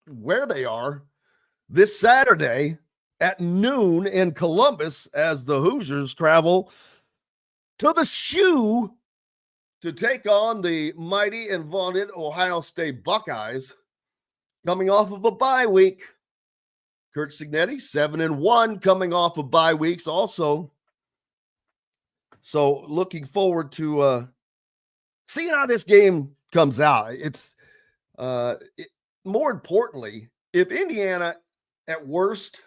where they are this Saturday at noon in Columbus as the Hoosiers travel to the Shoe to take on the mighty and vaunted Ohio State Buckeyes coming off of a bye week. Curt Cignetti, 7-1, coming off of bye weeks also. So looking forward to seeing how this game comes out. It's more importantly, if Indiana at worst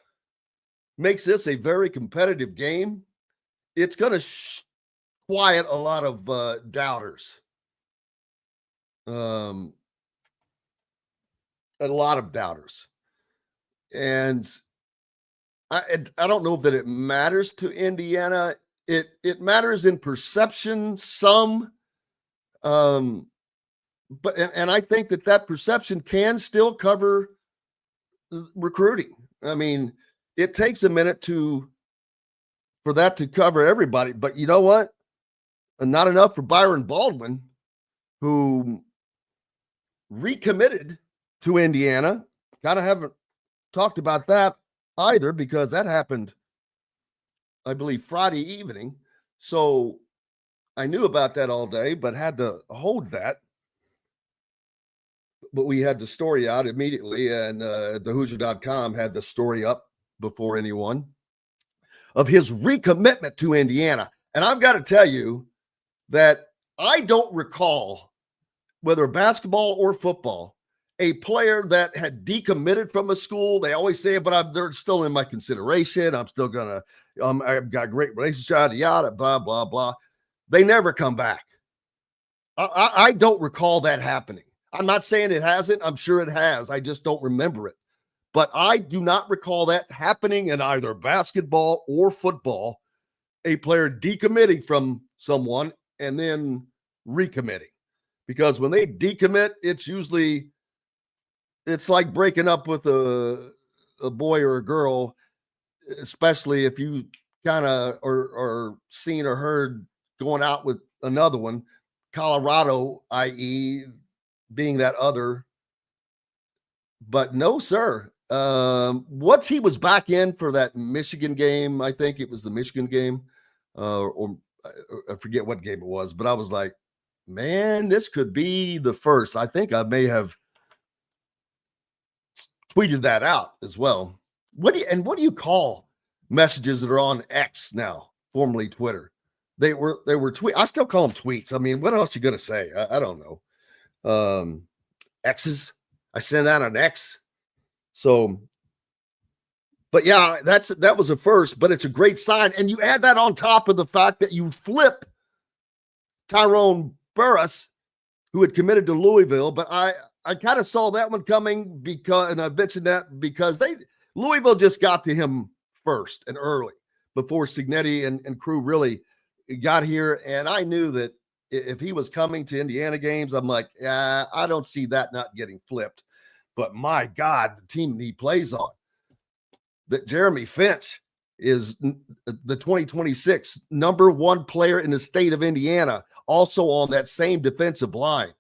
makes this a very competitive game, it's going to quiet a lot of doubters. A lot of doubters. And I don't know that it matters to Indiana. It matters in perception some. But I think that perception can still cover recruiting. I mean, it takes a minute for that to cover everybody. But you know what? Not enough for Byron Baldwin, who recommitted to Indiana. Kind of haven't talked about that either because that happened, I believe, Friday evening. So I knew about that all day, but had to hold that. But we had the story out immediately, and thehoosier.com had the story up before anyone of his recommitment to Indiana. And I've got to tell you that I don't recall, whether basketball or football, a player that had decommitted from a school, they always say, but they're still in my consideration. I'm still going to, I've got a great relationship, yada, blah, blah, blah. They never come back. I don't recall that happening. I'm not saying it hasn't. I'm sure it has. I just don't remember it. But I do not recall that happening in either basketball or football, a player decommitting from someone and then recommitting. Because when they decommit, it's like breaking up with a boy or a girl, especially if you kind of are seen or heard going out with another one. Colorado, i.e., being that other. But no, sir. Once he was back in for that Michigan game, I think it was the Michigan game, or I forget what game it was, but I was like, man, this could be the first. I think I may have tweeted that out as well. What do you call messages that are on X now, formerly Twitter? They were tweet. I still call them tweets. I mean, what else you gonna say? I don't know. X's. I send out an X. So, but yeah, that was a first, but it's a great sign. And you add that on top of the fact that you flip Tyrone Burris, who had committed to Louisville. But I kind of saw that one coming and I mentioned that because Louisville just got to him first and early before Cignetti and crew really got here. And I knew that if he was coming to Indiana games, I'm like, I don't see that not getting flipped. But my God, the team he plays on, that Jeremy Finch is the 2026 number one player in the state of Indiana, also on that same defensive line.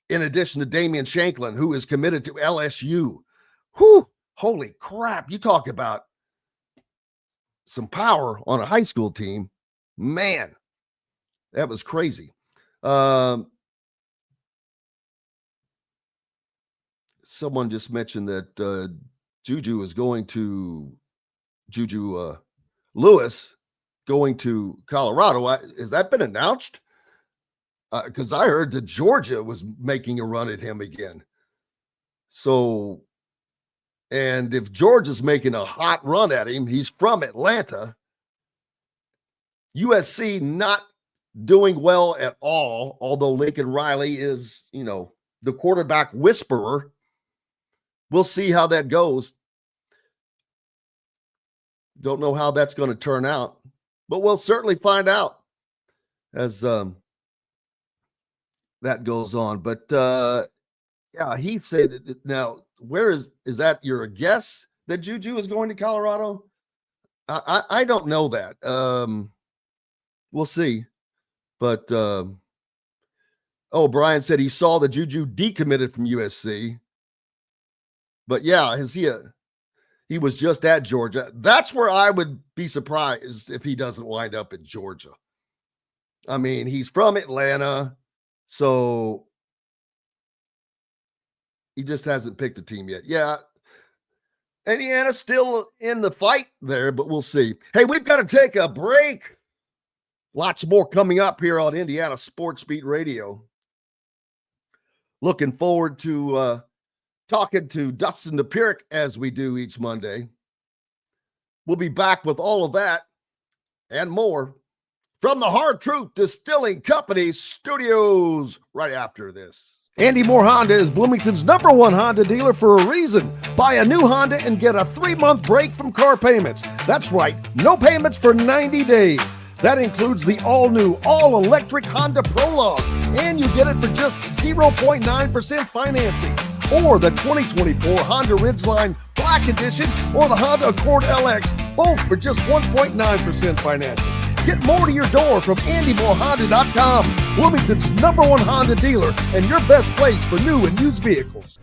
In addition to Damian Shanklin, who is committed to LSU. Whew, holy crap. You talk about some power on a high school team. Man, that was crazy. Someone just mentioned that Juju Lewis going to Colorado. Has that been announced? Because I heard that Georgia was making a run at him again. So, and if Georgia's making a hot run at him, he's from Atlanta. USC not doing well at all, although Lincoln Riley is, the quarterback whisperer. We'll see how that goes. Don't know how that's going to turn out, but we'll certainly find out as that goes on. But yeah, he said, now, where is that your guess that Juju is going to Colorado? I don't know that. We'll see. But, Brian said he saw that Juju decommitted from USC. But yeah, he was just at Georgia. That's where I would be surprised if he doesn't wind up at Georgia. I mean, he's from Atlanta, so he just hasn't picked a team yet. Yeah, Indiana's still in the fight there, but we'll see. Hey, we've got to take a break. Lots more coming up here on Indiana Sports Beat Radio. Looking forward to talking to Dustin Dpoirak as we do each Monday. We'll be back with all of that and more from the Hard Truth Distilling Company studios right after this. Andy Moore Honda is Bloomington's #1 Honda dealer for a reason. Buy a new Honda and get a 3-month break from car payments. That's right, no payments for 90 days. That includes the all-new, all-electric Honda Prologue, and you get it for just 0.9% financing. Or the 2024 Honda Ridgeline Black Edition or the Honda Accord LX, both for just 1.9% financing. Get more to your door from AndyMooreHonda.com, Bloomington's #1 Honda dealer and your best place for new and used vehicles.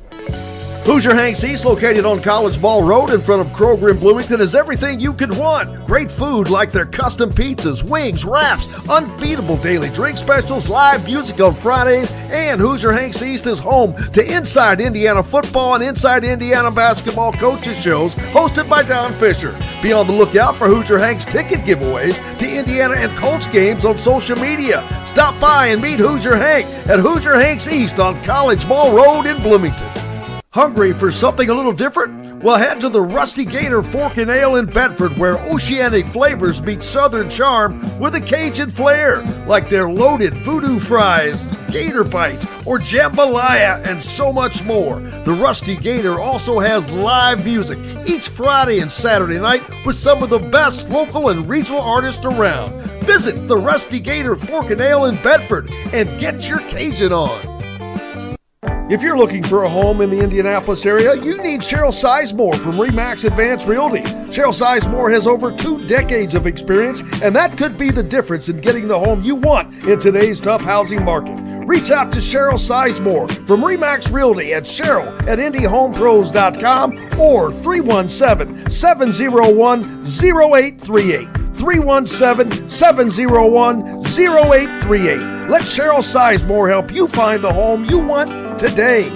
Hoosier Hanks East, located on College Ball Road in front of Kroger in Bloomington, is everything you could want. Great food like their custom pizzas, wings, wraps, unbeatable daily drink specials, live music on Fridays, and Hoosier Hanks East is home to Inside Indiana Football and Inside Indiana Basketball coaches shows hosted by Don Fischer. Be on the lookout for Hoosier Hanks ticket giveaways to Indiana and Colts games on social media. Stop by and meet Hoosier Hank at Hoosier Hanks East on College Ball Road in Bloomington. Hungry for something a little different? Well, head to the Rusty Gator Fork and Ale in Bedford, where oceanic flavors meet southern charm with a Cajun flair, like their loaded voodoo fries, gator bites, or jambalaya, and so much more. The Rusty Gator also has live music each Friday and Saturday night with some of the best local and regional artists around. Visit the Rusty Gator Fork and Ale in Bedford and get your Cajun on. If you're looking for a home in the Indianapolis area, you need Cheryl Sizemore from RE/MAX Advanced Realty. Cheryl Sizemore has over 2 decades of experience, and that could be the difference in getting the home you want in today's tough housing market. Reach out to Cheryl Sizemore from RE/MAX Realty at Cheryl@IndyHomePros.com or 317-701-0838. 317-701-0838. Let Cheryl Sizemore help you find the home you want today.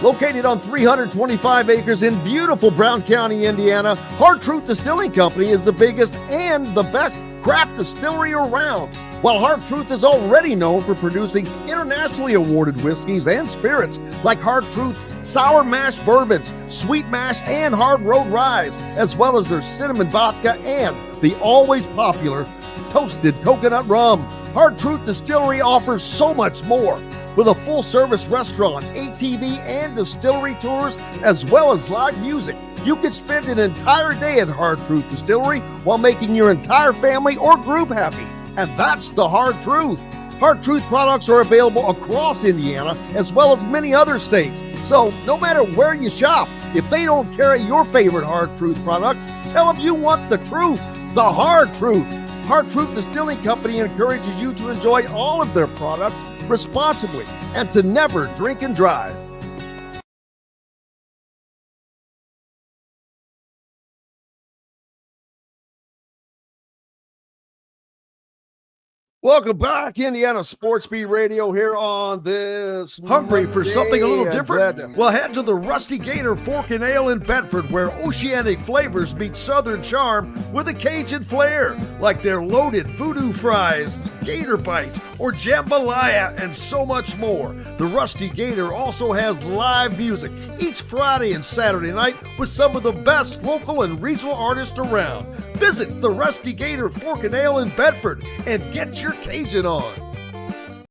Located on 325 acres in beautiful Brown County, Indiana, Hard Truth Distilling Company is the biggest and the best craft distillery around. While Hard Truth is already known for producing internationally awarded whiskeys and spirits like Hard Truth's sour mash bourbons, sweet mash, and hard road ryes, as well as their cinnamon vodka and the always popular toasted coconut rum. Hard Truth Distillery offers so much more. With a full-service restaurant, ATV, and distillery tours, as well as live music, you can spend an entire day at Hard Truth Distillery while making your entire family or group happy. And that's the Hard Truth. Hard Truth products are available across Indiana as well as many other states. So no matter where you shop, if they don't carry your favorite Hard Truth product, tell them you want the truth, the Hard Truth. Hard Truth Distilling Company encourages you to enjoy all of their products responsibly and to never drink and drive. Welcome back, Indiana Sports Beat Radio here on this Hungry for something a little different? Well, head to the Rusty Gator Fork and Ale in Bedford, where oceanic flavors meet southern charm with a Cajun flair, like their loaded voodoo fries, gator bites, or jambalaya, and so much more. The Rusty Gator also has live music each Friday and Saturday night with some of the best local and regional artists around. Visit the Rusty Gator Fork and Ale in Bedford and get your Cajun on.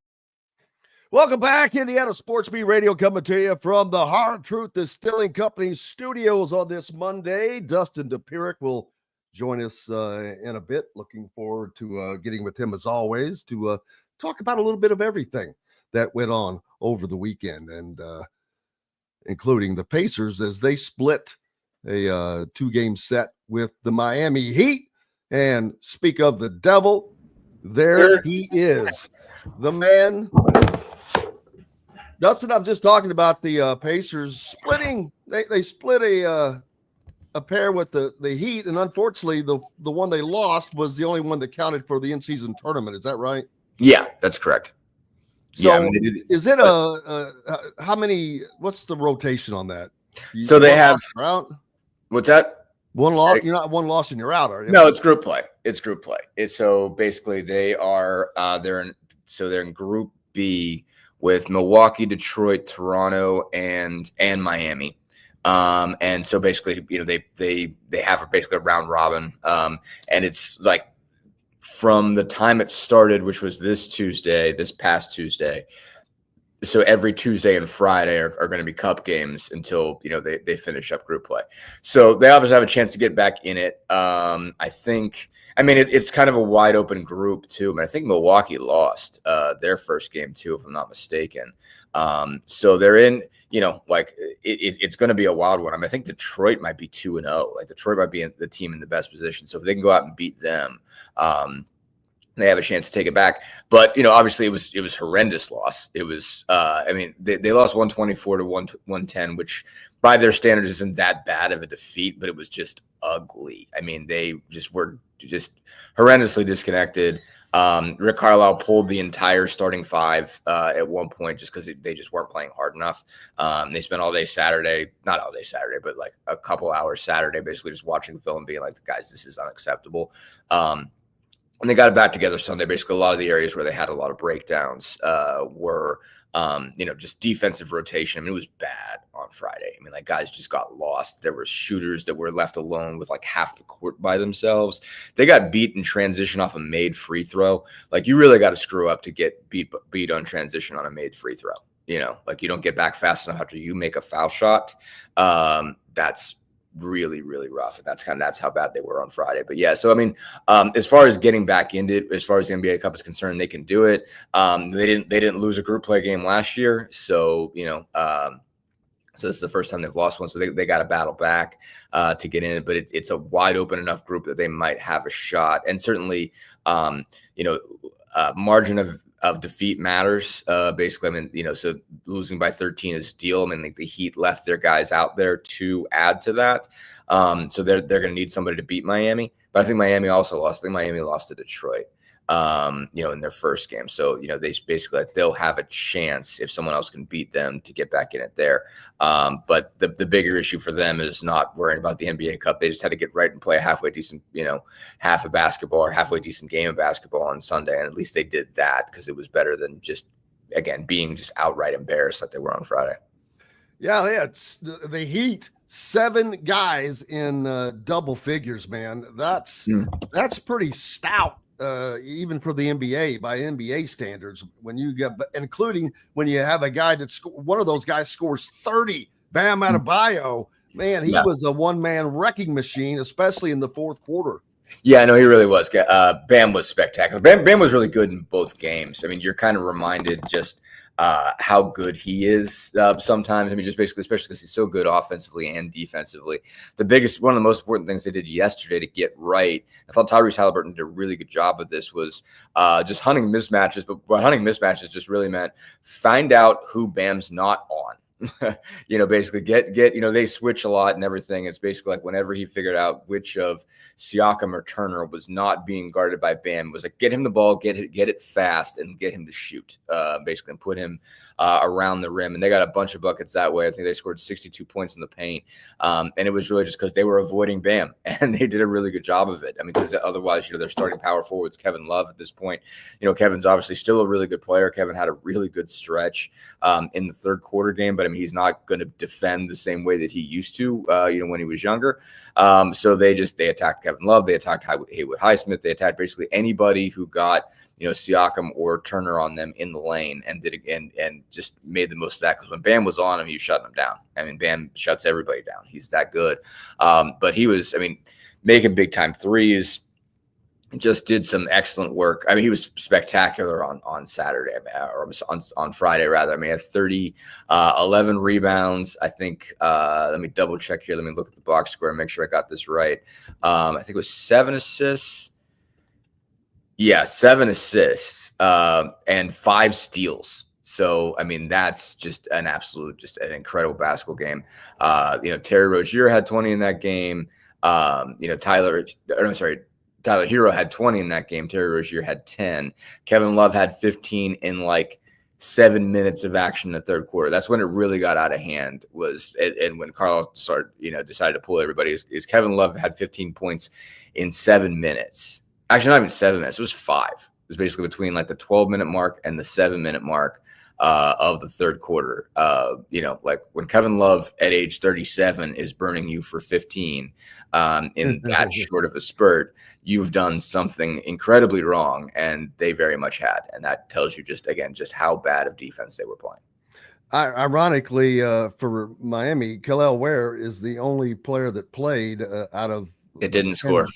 Welcome back, Indiana Sports Beat Radio, coming to you from the Hard Truth Distilling Company studios on this Monday. Dustin Dpoirak will join us in a bit. Looking forward to getting with him as always to talk about a little bit of everything that went on over the weekend, and including the Pacers as they split a 2-game set with the Miami Heat. And speak of the devil, there he is, the man. Dustin, I'm just talking about the Pacers splitting. They split a pair with the Heat, and unfortunately, the one they lost was the only one that counted for the in-season tournament. Is that right? Yeah, that's correct. So yeah, is it how many? What's the rotation on that? So they have. What's that? One loss. You're not one loss and you're out, are you? No, it's group play. It's group play. So basically they are they're in Group B with Milwaukee, Detroit, Toronto, and Miami. And so basically, they have basically a round robin. And it's like from the time it started, which was this past Tuesday. So every Tuesday and Friday are going to be cup games until, they finish up group play. So they obviously have a chance to get back in it. It's kind of a wide open group too. I think Milwaukee lost their first game too, if I'm not mistaken. So they're in, it's going to be a wild one. I think Detroit might be 2-0. Like Detroit might be the team in the best position. So if they can go out and beat them, they have a chance to take it back. But, obviously it was horrendous loss. It was, they lost 124 to 110, which by their standards isn't that bad of a defeat, but it was just ugly. I mean, they just were just horrendously disconnected. Rick Carlisle pulled the entire starting five at one point just because they just weren't playing hard enough. They spent all day Saturday, not all day Saturday, but like a couple hours Saturday, basically just watching film and being like, guys, this is unacceptable. And they got it back together Sunday. Basically, a lot of the areas where they had a lot of breakdowns were, just defensive rotation. I mean, it was bad on Friday. I mean, like guys just got lost. There were shooters that were left alone with like half the court by themselves. They got beat in transition off a made free throw. Like you really got to screw up to get beat on transition on a made free throw. Like you don't get back fast enough after you make a foul shot. That's really, really rough. And that's how bad they were on Friday. But yeah, so I mean, as far as getting back into it, as far as the NBA Cup is concerned, they can do it. They didn't lose a group play game last year. So, so this is the first time they've lost one. So they got to battle back to get in it. But it's a wide open enough group that they might have a shot. And certainly, margin of defeat matters. Basically, I mean, so losing by 13 is a deal. I mean, like the Heat left their guys out there to add to that. So they're going to need somebody to beat Miami. But I think Miami also lost. I think Miami lost to Detroit, in their first game. So, they basically, they'll have a chance if someone else can beat them to get back in it there. But the bigger issue for them is not worrying about the NBA Cup. They just had to get right and play a halfway decent, half of basketball or halfway decent game of basketball on Sunday. And at least they did that because it was better than just, again, being just outright embarrassed like they were on Friday. Yeah, they had the Heat, 7 guys in double figures, man. That's pretty stout. Even for the NBA by NBA standards, when you get, including when you have a guy that's one of those guys scores 30, Bam Adebayo, man, he was a one-man wrecking machine, especially in the fourth quarter. Yeah, no, he really was. Bam was spectacular. Bam was really good in both games. I mean, you're kind of reminded just how good he is sometimes. I mean, just basically, especially because he's so good offensively and defensively. One of the most important things they did yesterday to get right, I thought Tyrese Halliburton did a really good job of this, was just hunting mismatches. But what hunting mismatches just really meant, find out who Bam's not on. Basically get they switch a lot and everything. It's basically like whenever he figured out which of Siakam or Turner was not being guarded by Bam, was like, get him the ball, get it fast, and get him to shoot, basically, and put him around the rim. And they got a bunch of buckets that way. I think they scored 62 points in the paint. And it was really just because they were avoiding Bam, and they did a really good job of it. I mean, because otherwise, they're starting power forwards, Kevin Love at this point. Kevin's obviously still a really good player. Kevin had a really good stretch in the third quarter game, but I mean, he's not going to defend the same way that he used to, when he was younger. So they attacked Kevin Love. They attacked Haywood Highsmith. They attacked basically anybody who got, Siakam or Turner on them in the lane, and did again and just made the most of that. Because when Bam was on him, he was shutting them down. I mean, Bam shuts everybody down. He's that good. But he was, making big time threes. Just did some excellent work. I mean, he was spectacular on Saturday, or on Friday, rather. I mean, he had 30, 11 rebounds. I think, let me double check here. Let me look at the box score and make sure I got this right. I think it was 7 assists. Yeah, 7 assists and 5 steals. So, I mean, that's just an incredible basketball game. Terry Rozier had 20 in that game. Tyler Hero had 20 in that game. Terry Rozier had 10. Kevin Love had 15 in like 7 minutes of action in the third quarter. That's when it really got out of hand, and when Carl decided to pull everybody, is Kevin Love had 15 points in 7 minutes. Actually, not even 7 minutes. It was 5. It was basically between like the 12-minute mark and the 7-minute mark of the third quarter. Like when Kevin Love at age 37 is burning you for 15 in that short of a spurt, you've done something incredibly wrong, and they very much had. And that tells you just how bad of defense they were playing. Ironically, for Miami, Kel'el Ware is the only player that played out of it didn't score.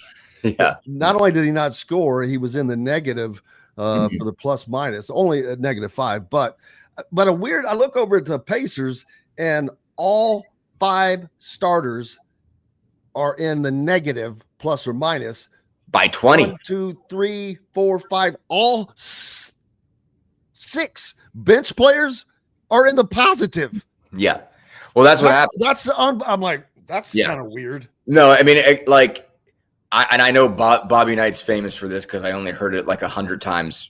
Yeah. Not only did he not score, he was in the negative for the plus minus, only a -5. But I look over at the Pacers, and all 5 starters are in the negative plus or minus. by 20. 1, 2, 3, 4, 5, all 6 bench players are in the positive. Yeah. Well, that's what happened. I'm like, that's kind of weird. No, I mean, I know Bobby Knight's famous for this because I only heard it like 100 times.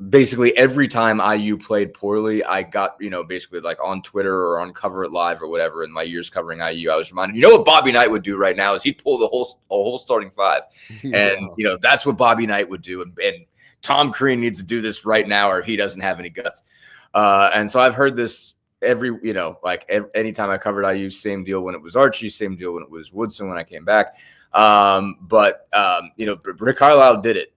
Basically, every time IU played poorly, I got, basically like on Twitter or on Cover It Live or whatever. In my years covering IU, I was reminded, what Bobby Knight would do right now is he'd pull a whole starting five, and that's what Bobby Knight would do. And Tom Crean needs to do this right now, or he doesn't have any guts. And so I've heard this anytime I covered IU, same deal when it was Archie, same deal when it was Woodson when I came back. But Rick Carlisle did it.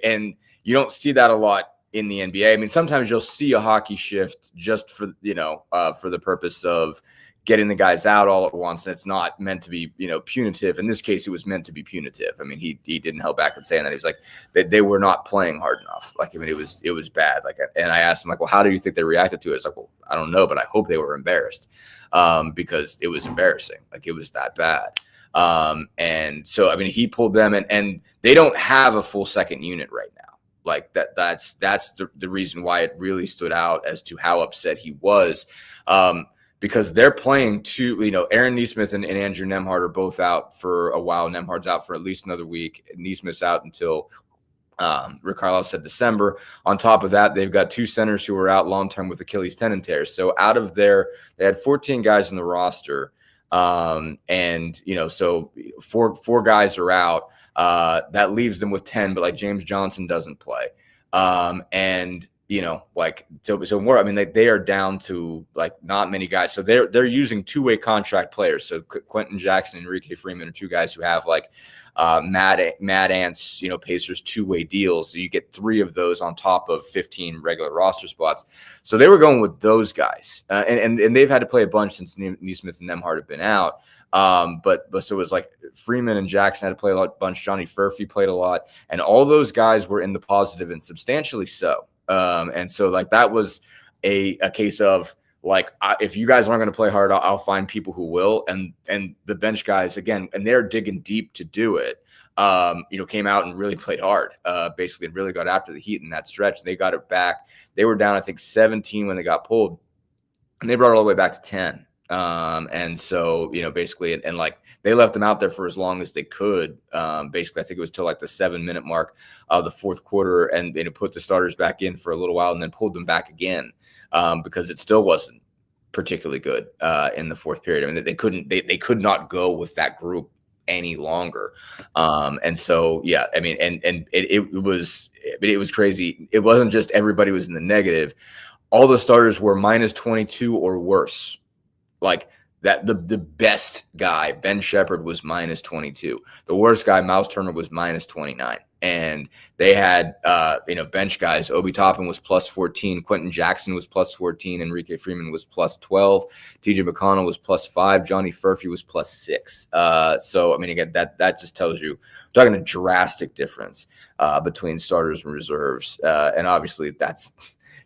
And you don't see that a lot in the NBA. I mean, sometimes you'll see a hockey shift just for the purpose of getting the guys out all at once, and it's not meant to be, punitive. In this case, it was meant to be punitive. I mean, he didn't hold back in saying that. He was like, they were not playing hard enough. It was bad. And I asked him, well, how do you think they reacted to it? It's like, well, I don't know, but I hope they were embarrassed, because it was embarrassing. It was that bad. And so, I mean, he pulled them, and they don't have a full second unit right now. That's the reason why it really stood out as to how upset he was. Because they're playing Aaron Nesmith and Andrew Nembhard are both out for a while. Nembhard's out for at least another week. Nesmith's out until Rick Carlisle said December. On top of that, they've got two centers who are out long-term with Achilles tendon tears. So out of they had 14 guys in the roster. So four guys are out. That leaves them with 10, but James Johnson doesn't play. So more, I mean, they are down to not many guys. So they're using two-way contract players. So Quentin Jackson and Enrique Freeman are two guys who have Mad Ants, Pacers two-way deals. So you get 3 of those on top of 15 regular roster spots. So they were going with those guys, and they've had to play a bunch since Nesmith and Nembhard have been out. But so it was Freeman and Jackson had to play a bunch. Johnny Furphy played a lot, and all those guys were in the positive, and substantially so. And so that was a case of if you guys aren't going to play hard, I'll find people who will. And the bench guys, again, and they're digging deep to do it, came out and really played hard, basically, and really got after the Heat in that stretch. They got it back. They were down, I think, 17 when they got pulled, and they brought it all the way back to 10. And so, basically, and they left them out there for as long as they could. Basically, I think it was till the 7-minute mark of the fourth quarter, and they put the starters back in for a little while and then pulled them back again, because it still wasn't particularly good, in the fourth period. I mean, they could not go with that group any longer. And so, yeah, I mean, and it was crazy. It wasn't just everybody was in the negative. All the starters were minus 22 or worse. That the best guy, Ben Shepherd, was minus 22. The worst guy, Miles Turner, was minus 29. And they had bench guys. Obi Toppin was plus 14. Quentin Jackson was plus 14. Enrique Freeman was plus 12. TJ McConnell was plus 5. Johnny Furphy was plus 6. So I mean, again, that just tells you, we're talking a drastic difference between starters and reserves. And obviously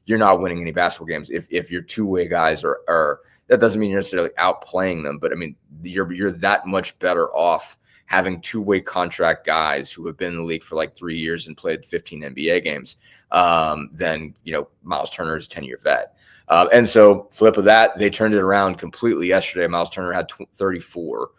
you're not winning any basketball games if your two-way guys are. That doesn't mean you're necessarily outplaying them, but I mean, you're that much better off having two-way contract guys who have been in the league for 3 years and played 15 NBA games than Miles Turner's 10-year vet. And so, flip of that, they turned it around completely yesterday. Miles Turner had 34.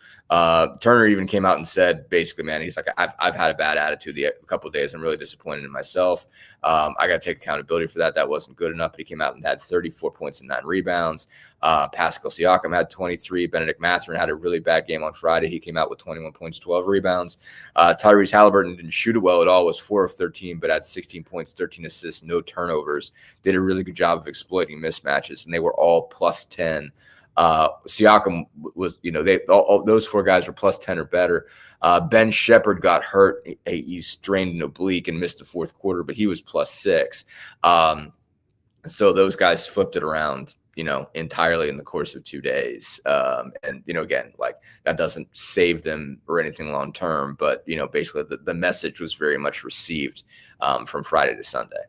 Turner even came out and said, basically, man, he's like, I've had a bad attitude a couple of days. I'm really disappointed in myself. I got to take accountability for that. That wasn't good enough. But he came out and had 34 points and 9 rebounds. Pascal Siakam had 23. Benedict Mathurin had a really bad game on Friday. He came out with 21 points, 12 rebounds. Tyrese Halliburton didn't shoot it well at all, was 4 of 13, but had 16 points, 13 assists, no turnovers. Did a really good job of exploiting mismatches, and they were all plus 10. Siakam was, those 4 guys were plus 10 or better. Ben Shepherd got hurt. He strained an oblique and missed the fourth quarter, but he was plus 6. So those guys flipped it around, entirely in the course of 2 days. And, again, that doesn't save them or anything long term, but, basically the message was very much received from Friday to Sunday.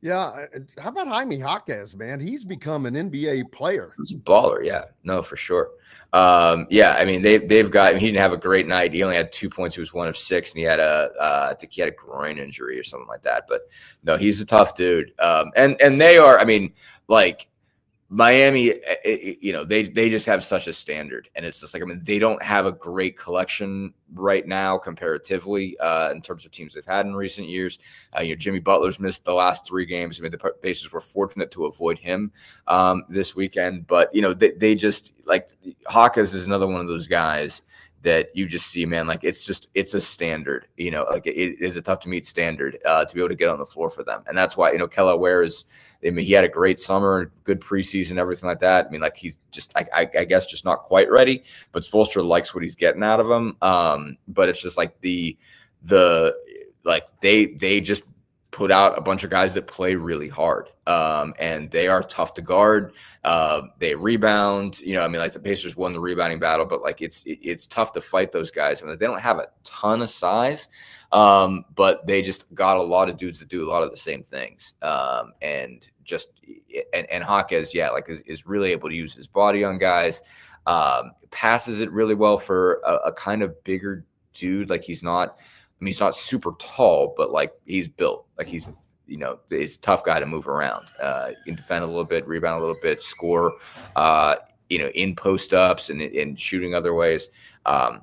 Yeah. How about Jaime Jaquez, man? He's become an NBA player. He's a baller. Yeah, no, for sure. Yeah, I mean, they've got, he didn't have a great night. He only had 2 points. He was 1 of 6, and he had I think he had a groin injury or something like that. But no, he's a tough dude. And they are, I mean, like, Miami, they just have such a standard, and it's just like, I mean, they don't have a great collection right now comparatively in terms of teams they've had in recent years. Jimmy Butler's missed the last 3 games. I mean, the Pacers were fortunate to avoid him this weekend, but they just, like, Hawkins is another one of those guys that you just see, man, like, it's a standard, like, it is a tough to meet standard to be able to get on the floor for them. And that's why, Kelly Ware he had a great summer, good preseason, everything like that. I mean, like, he's just, I guess, just not quite ready, but Spoelstra likes what he's getting out of him. But it's just like they just put out a bunch of guys that play really hard. And they are tough to guard. They rebound, I mean, like, the Pacers won the rebounding battle, but, like, it's tough to fight those guys. I mean, they don't have a ton of size, but they just got a lot of dudes that do a lot of the same things. And Hawkins, yeah, like, is really able to use his body on guys, passes it really well for a kind of bigger dude. Like, he's not super tall, but, like, he's built, like, he's a tough guy to move around. He can defend a little bit, rebound a little bit, score, in post ups and shooting other ways. And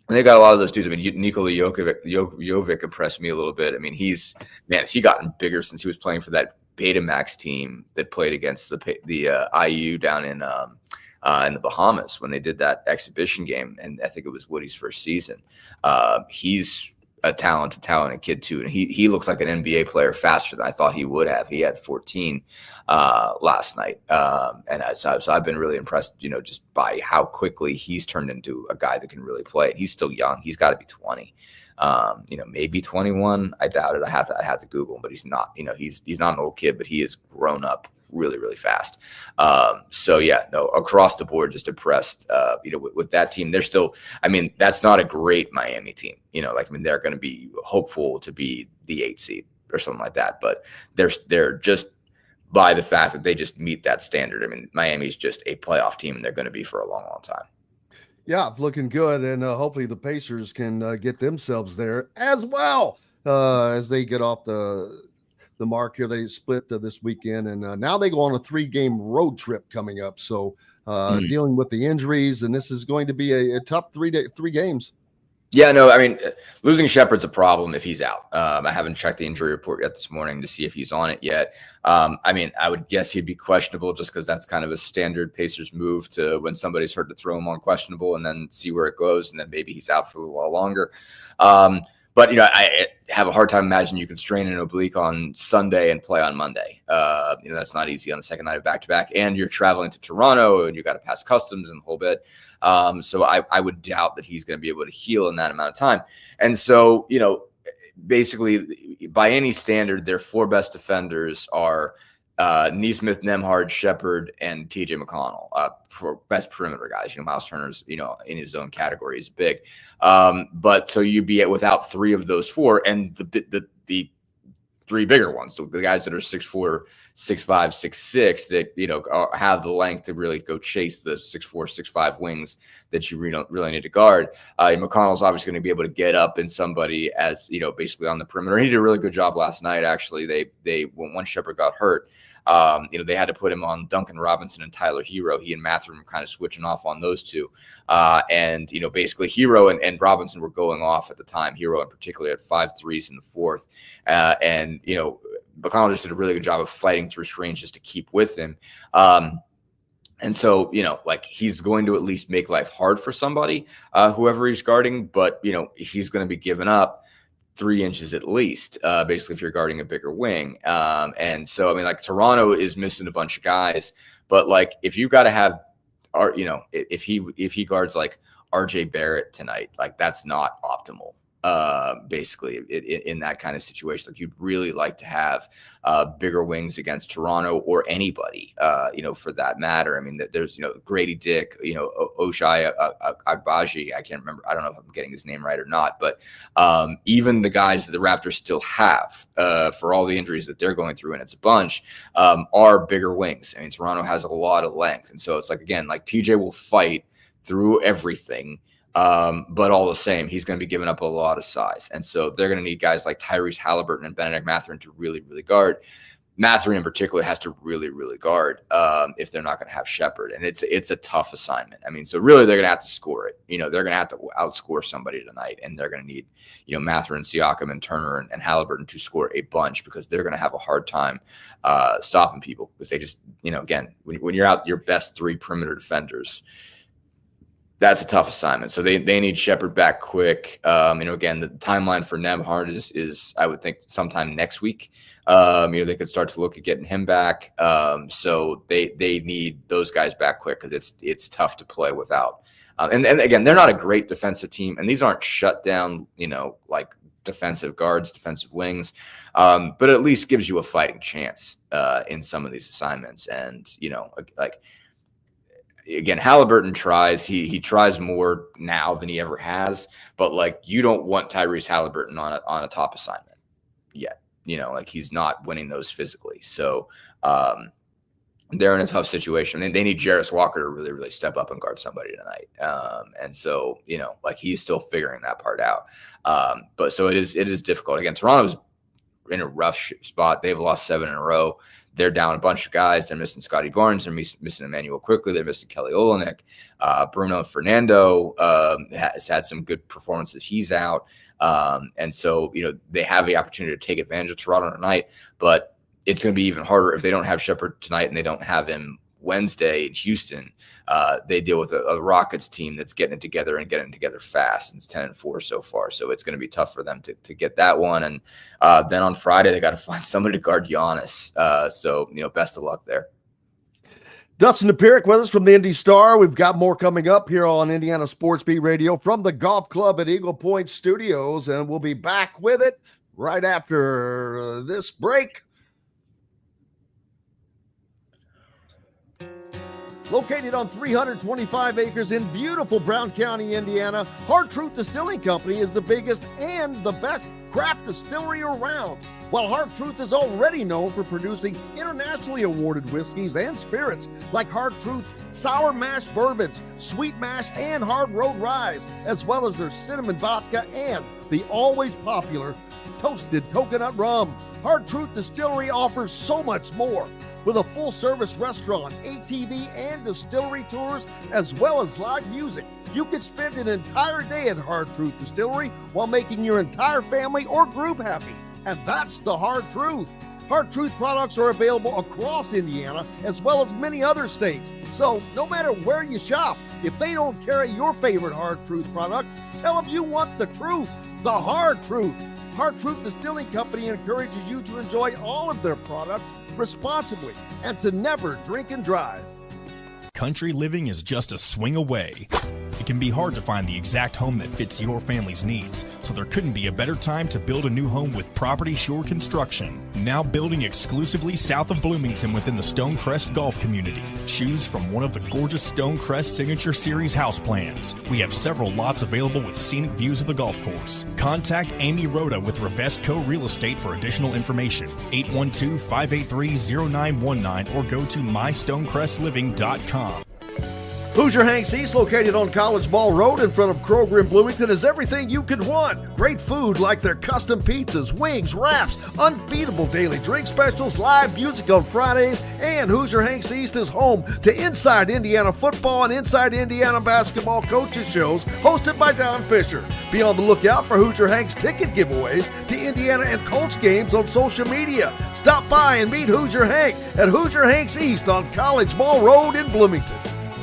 they got a lot of those dudes. I mean, Nikola Jovic impressed me a little bit. I mean, has he gotten bigger since he was playing for that Betamax team that played against the IU down in the Bahamas when they did that exhibition game, and I think it was Woody's first season. He's a talented kid too, and he looks like an NBA player faster than I thought he would have. He had 14 last night, and so I've been really impressed, just by how quickly he's turned into a guy that can really play. He's still young; he's got to be 20, maybe 21. I doubt it. I have to Google him, but he's not. He's not an old kid, but he has grown up really, really fast. So yeah, no, across the board, just impressed. With that team, they're still, I mean, that's not a great Miami team. They're going to be hopeful to be the 8th seed or something like that, but they're just, by the fact that they just meet that standard. I mean, Miami's just a playoff team, and they're going to be for a long, long time. Yeah, looking good, and hopefully the Pacers can get themselves there as well as they get off the mark here. They split this weekend, and now they go on a 3-game road trip coming up. So dealing with the injuries, and this is going to be a tough 3 games. Yeah, no, I mean, losing Shepard's a problem if he's out. I haven't checked the injury report yet this morning to see if he's on it yet. I mean, I would guess he'd be questionable just because that's kind of a standard Pacers move to, when somebody's hurt, to throw him on questionable and then see where it goes, and then maybe he's out for a little while longer. But, I have a hard time imagining you can strain an oblique on Sunday and play on Monday. That's not easy on the second night of back-to-back. And you're traveling to Toronto, and you got to pass customs and the whole bit. So I would doubt that he's going to be able to heal in that amount of time. And so, basically, by any standard, their 4 best defenders are Nesmith, Nembhard, Shepard, and TJ McConnell for best perimeter guys. Miles Turner's, in his own category is big. But so you'd be without 3 of those 4, and the 3 bigger ones, the guys that are 6'4", 6'5", 6'6", that have the length to really go chase the 6'4", 6'5" wings that you really need to guard. McConnell's obviously going to be able to get up in somebody as basically on the perimeter. He did a really good job last night. Actually, they when Shepard got hurt, they had to put him on Duncan Robinson and Tyler Hero. He and Mathurin were kind of switching off on those two, and basically Hero and Robinson were going off at the time. Hero in particular had 5 threes in the fourth, and McConnell just did a really good job of fighting through screens just to keep with him. And so, he's going to at least make life hard for somebody, whoever he's guarding, but, he's going to be giving up 3 inches at least, basically, if you're guarding a bigger wing. And so, I mean, Toronto is missing a bunch of guys, but if you've got to have, if he guards RJ Barrett tonight, that's not optimal. basically in that kind of situation. Like, you'd really like to have bigger wings against Toronto or anybody, for that matter. I mean, there's, Grady Dick, Oshai Agbaji. I can't remember. I don't know if I'm getting his name right or not, but even the guys that the Raptors still have, for all the injuries that they're going through, and it's a bunch, are bigger wings. I mean, Toronto has a lot of length. And so it's like, again, like TJ will fight through everything. But all the same, he's going to be giving up a lot of size. And so they're going to need guys like Tyrese Halliburton and Benedict Mathurin to really, really guard. Mathurin in particular has to really, really guard if they're not going to have Shepherd. And it's a tough assignment. I mean, so really they're going to have to score it. They're going to have to outscore somebody tonight, and they're going to need, Mathurin, Siakam, and Turner and Halliburton to score a bunch, because they're going to have a hard time stopping people, because they just, again, when you're out your best three perimeter defenders, that's a tough assignment. So they need Shepherd back quick. Again, the timeline for Nembhard is I would think sometime next week. They could start to look at getting him back. So they need those guys back quick, because it's tough to play without. And again, they're not a great defensive team, and these aren't shut down, like defensive guards, defensive wings, but at least gives you a fighting chance in some of these assignments. And again, Halliburton tries. He tries more now than he ever has. But like, you don't want Tyrese Halliburton on a top assignment yet. He's not winning those physically. So they're in a tough situation. And they need Jarris Walker to really, really step up and guard somebody tonight. And so he's still figuring that part out. But so it is difficult. Again, Toronto's in a rough spot. They've lost 7 in a row. They're down a bunch of guys. They're missing Scotty Barnes. They're missing Emmanuel Quickly. They're missing Kelly Olynyk. Bruno Fernando has had some good performances. He's out. And so, they have the opportunity to take advantage of Toronto tonight, but it's going to be even harder if they don't have Shepherd tonight and they don't have him Wednesday in Houston. They deal with a Rockets team that's getting it together and getting it together fast. And it's 10-4 so far. So it's going to be tough for them to get that one. And then on Friday, they got to find somebody to guard Giannis. So best of luck there. Dustin Dpoirak with us from the Indy Star. We've got more coming up here on Indiana Sports Beat Radio from the Golf Club at Eagle Point Studios. And we'll be back with it right after this break. Located on 325 acres in beautiful Brown County, Indiana, Hard Truth Distilling Company is the biggest and the best craft distillery around. While Hard Truth is already known for producing internationally awarded whiskeys and spirits like Hard Truth's sour mash bourbons, sweet mash, and hard road ryes, as well as their cinnamon vodka and the always popular toasted coconut rum. Hard Truth Distillery offers so much more. With a full-service restaurant, ATV, and distillery tours, as well as live music, you can spend an entire day at Hard Truth Distillery while making your entire family or group happy. And that's the Hard Truth. Hard Truth products are available across Indiana, as well as many other states. So no matter where you shop, if they don't carry your favorite Hard Truth product, tell them you want the truth, the Hard Truth. Hard Truth Distilling Company encourages you to enjoy all of their products responsibly and to never drink and drive. Country living is just a swing away. It can be hard to find the exact home that fits your family's needs, so there couldn't be a better time to build a new home with Property Shore Construction. Now building exclusively south of Bloomington within the Stonecrest Golf Community. Choose from one of the gorgeous Stonecrest Signature Series house plans. We have several lots available with scenic views of the golf course. Contact Amy Rhoda with Revesco Real Estate for additional information. 812-583-0919 or go to mystonecrestliving.com. Hoosier Hanks East, located on College Ball Road in front of Kroger in Bloomington, is everything you could want. Great food like their custom pizzas, wings, wraps, unbeatable daily drink specials, live music on Fridays, and Hoosier Hanks East is home to Inside Indiana Football and Inside Indiana Basketball coaches shows hosted by Don Fischer. Be on the lookout for Hoosier Hanks ticket giveaways to Indiana and Colts games on social media. Stop by and meet Hoosier Hank at Hoosier Hanks East on College Ball Road in Bloomington.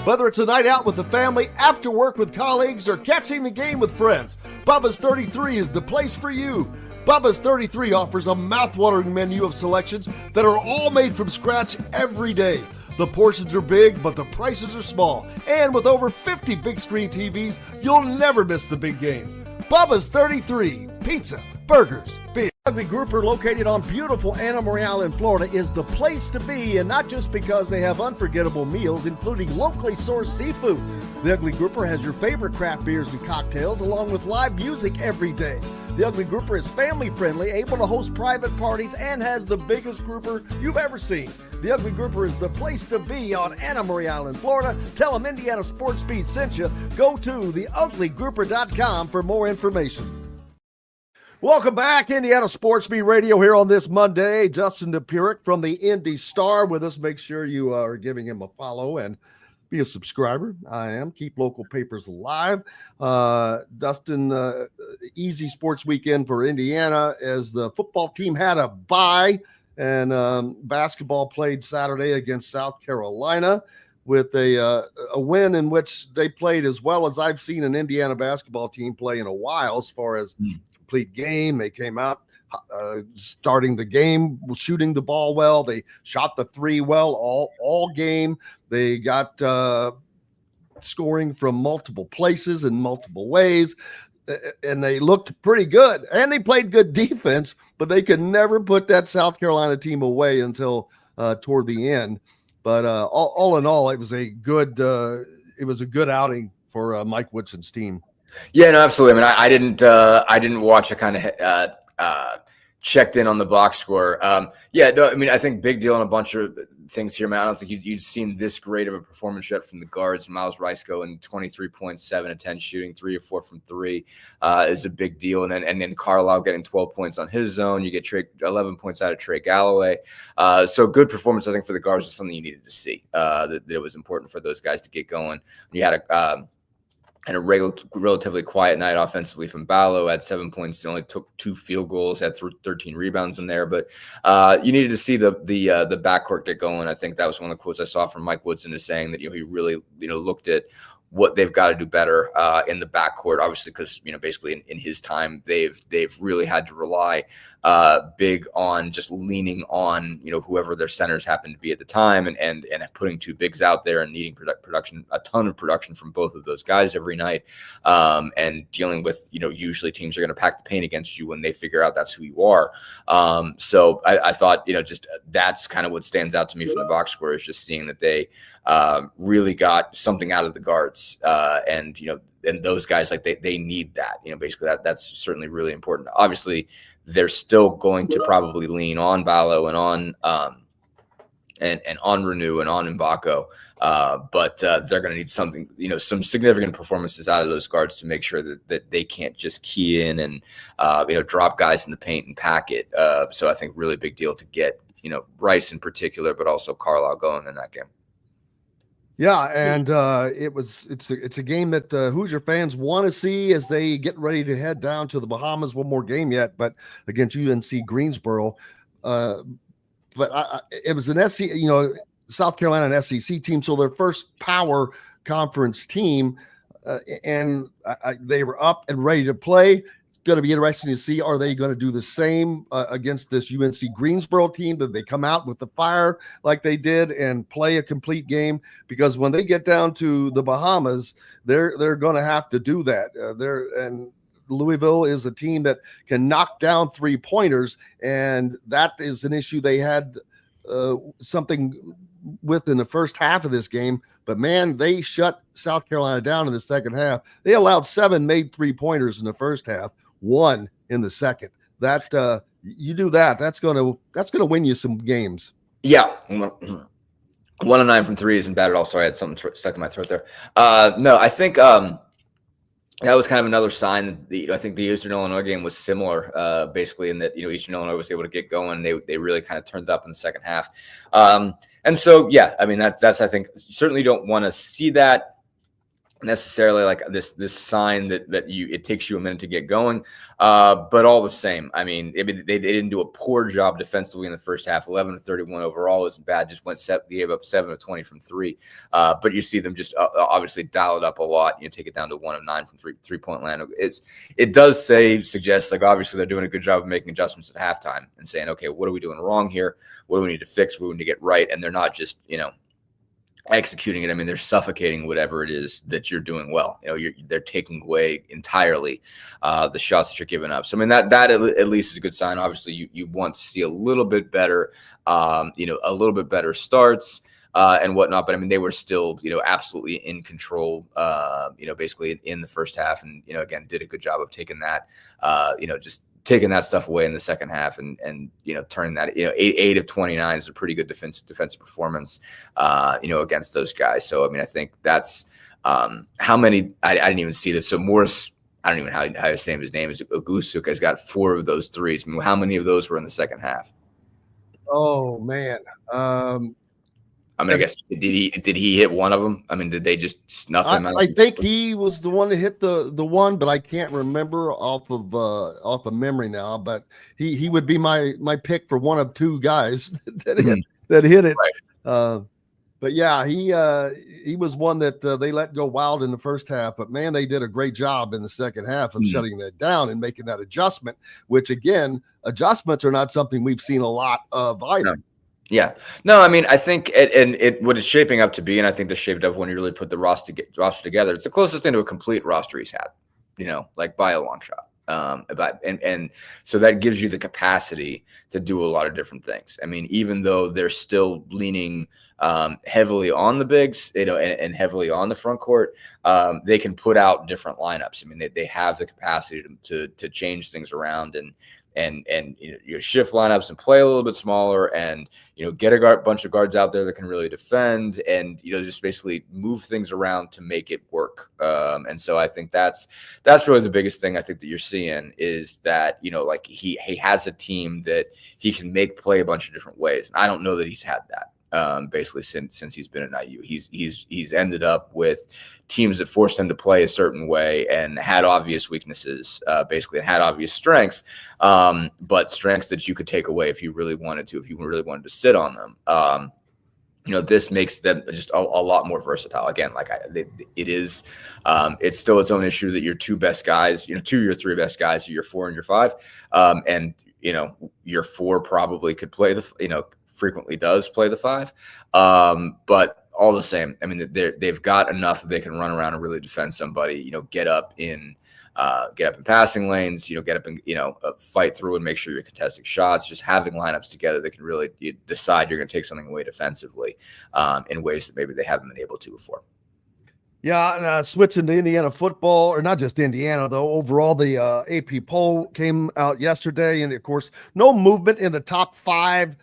Whether it's a night out with the family, after work with colleagues, or catching the game with friends, Bubba's 33 is the place for you. Bubba's 33 offers a mouthwatering menu of selections that are all made from scratch every day. The portions are big, but the prices are small. And with over 50 big screen TVs, you'll never miss the big game. Bubba's 33, pizza, burgers, beer. Ugly Grouper, located on beautiful Anna Marie in Florida, is the place to be, and not just because they have unforgettable meals, including locally sourced seafood. The Ugly Grouper has your favorite craft beers and cocktails, along with live music every day. The Ugly Grouper is family-friendly, able to host private parties, and has the biggest grouper you've ever seen. The Ugly Grouper is the place to be on Anna Marie Island, Florida. Tell them Indiana Sports Beat sent you. Go to theuglygrouper.com for more information. Welcome back, Indiana Sports Beat Radio here on this Monday. Dustin Dpoirak from the Indy Star with us. Make sure you are giving him a follow and be a subscriber. I am. Keep local papers alive. Dustin, easy sports weekend for Indiana as the football team had a bye, and basketball played Saturday against South Carolina with a win in which they played as well as I've seen an Indiana basketball team play in a while as far as complete game. They came out starting the game, shooting the ball well. They shot the three well all game. They got scoring from multiple places in multiple ways, and they looked pretty good. And they played good defense, but they could never put that South Carolina team away until toward the end. But all in all, it was a good outing for Mike Woodson's team. Yeah, no, absolutely. I mean, I didn't watch. I kind of checked in on the box score. Yeah, no, I mean, I think big deal on a bunch of things here, man. I don't think you'd seen this great of a performance yet from the guards. Miles Rice going 23 points, 7 of 10 shooting, 3 of 4 from 3 is a big deal. And then Carlisle getting 12 points on his zone. You get 11 points out of Trey Galloway. So good performance, I think, for the guards was something you needed to see. That it was important for those guys to get going. You had a relatively quiet night offensively from Ballo. Had 7 points, only took 2 field goals, had 13 rebounds in there. But you needed to see the backcourt get going. I think that was one of the quotes I saw from Mike Woodson, is saying that he really looked at what they've got to do better in the backcourt, obviously, because basically in his time they've really had to rely big on just leaning on whoever their centers happen to be at the time, and putting 2 bigs out there and needing production, a ton of production from both of those guys every night, and dealing with usually teams are going to pack the paint against you when they figure out that's who you are. So I thought just that's kind of what stands out to me from the box score, is just seeing that they really got something out of the guards. And those guys, like they need that, basically that's certainly really important. Obviously they're still going to probably lean on Ballo and on and on Renew and on Mbako, but they're going to need something, some significant performances out of those guards to make sure that they can't just key in and drop guys in the paint and pack it. So I think really big deal to get Rice in particular, but also Carlisle going in that game. Yeah, and it's a game that Hoosier fans want to see as they get ready to head down to the Bahamas. One more game yet, but against UNC Greensboro. But it was an SC, South Carolina and SEC team, so their first power conference team, and they were up and ready to play. Going to be interesting to see, are they going to do the same against this UNC Greensboro team? Did they come out with the fire like they did and play a complete game? Because when they get down to the Bahamas, they're going to have to do that. And Louisville is a team that can knock down 3-pointers, and that is an issue they had something with in the first half of this game. But man, they shut South Carolina down in the second half. They allowed 7 made 3-pointers in the first half, 1 in the second. That you do that, that's gonna win you some games. Yeah, 1 of 9 from 3 isn't bad at all. Sorry, I had something stuck in my throat there. No, I think that was kind of another sign that I think the Eastern Illinois game was similar, basically in that Eastern Illinois was able to get going. They really kind of turned up in the second half, and so yeah, I mean that's I think certainly don't want to see that necessarily, like this sign that it takes you a minute to get going, but all the same, I mean they didn't do a poor job defensively in the first half. 11 of 31 overall isn't bad. Just gave up 7 of 20 from 3, but you see them just obviously dial it up a lot. Take it down to 1 of 9 from 3-point land. It does suggest like obviously they're doing a good job of making adjustments at halftime and saying, okay, what are we doing wrong here? What do we need to fix? What do we need to get right? And they're not just executing it. I mean, they're suffocating whatever it is that you're doing well. They're taking away entirely the shots that you're giving up. So I mean, that at least is a good sign. Obviously, you want to see a little bit better, a little bit better starts and whatnot. But I mean, they were still, absolutely in control, basically in the first half, and again, did a good job of taking that, just taking that stuff away in the second half and turning that, 8 of 29 is a pretty good defensive performance, against those guys. So, I mean, I think that's how many, I didn't even see this. So Morris, I don't even know how to say his name is. Ogusuk has got 4 of those threes. I mean, how many of those were in the second half? Oh man. I mean, I guess did he hit one of them? I mean, did they just snuff him out? I think he was the one that hit the one, but I can't remember off of memory now. But he would be my pick for one of 2 guys that hit it. Right. But yeah, he was one that they let go wild in the first half. But man, they did a great job in the second half of shutting that down and making that adjustment. Which again, adjustments are not something we've seen a lot of either. No. Yeah, no, I mean, I think what it's shaping up to be, and I think this shaped up when you really put the roster together. It's the closest thing to a complete roster he's had, like by a long shot. And so that gives you the capacity to do a lot of different things. I mean, even though they're still leaning heavily on the bigs, and heavily on the front court, they can put out different lineups. I mean, they have the capacity to change things around and shift lineups and play a little bit smaller and get a bunch of guards out there that can really defend and just basically move things around to make it work. And so I think that's really the biggest thing I think that you're seeing is that like he has a team that he can make play a bunch of different ways. And I don't know that he's had that. Basically since he's been at IU, he's ended up with teams that forced him to play a certain way and had obvious weaknesses, basically, and had obvious strengths, but strengths that you could take away if you really wanted to sit on them. This makes them just a lot more versatile. Again, like it's still its own issue that your 2 best guys, 2 of your 3 best guys are your 4 and your 5, and your 4 probably could play frequently does play the 5, but all the same, I mean, they've got enough that they can run around and really defend somebody. Get up in passing lanes. Get up and fight through and make sure you're contesting shots. Just having lineups together that can really decide you're going to take something away defensively in ways that maybe they haven't been able to before. Yeah, and switching to Indiana football, or not just Indiana, though. Overall, the AP poll came out yesterday, and, of course, no movement in the top 5.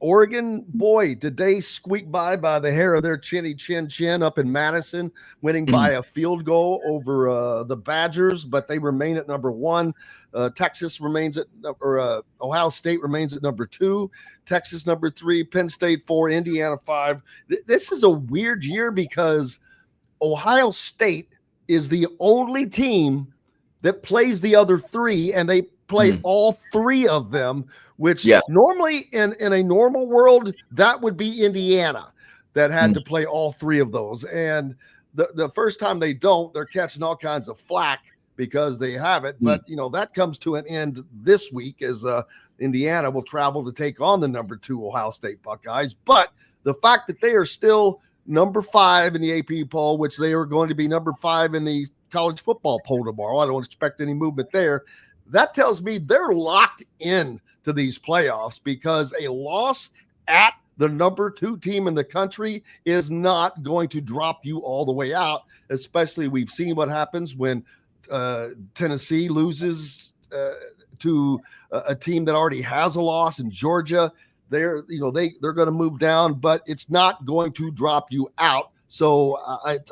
Oregon, boy, did they squeak by the hair of their chin up in Madison, winning by a field goal over the Badgers, but they remain at number 1. Texas remains at – or Ohio State remains at number 2. Texas number 3, Penn State 4, Indiana 5. This is a weird year because – Ohio State is the only team that plays the other 3, and they play all 3 of them, which normally in a normal world, that would be Indiana that had to play all 3 of those. And the first time they don't, they're catching all kinds of flack because they have it. But, that comes to an end this week as Indiana will travel to take on the number 2 Ohio State Buckeyes. But the fact that they are still number 5 in the AP poll, which they are going to be number 5 in the college football poll tomorrow. I don't expect any movement there. That tells me they're locked in to these playoffs because a loss at the number 2 team in the country is not going to drop you all the way out, especially we've seen what happens when Tennessee loses to a team that already has a loss in Georgia. They're going to move down, but it's not going to drop you out. So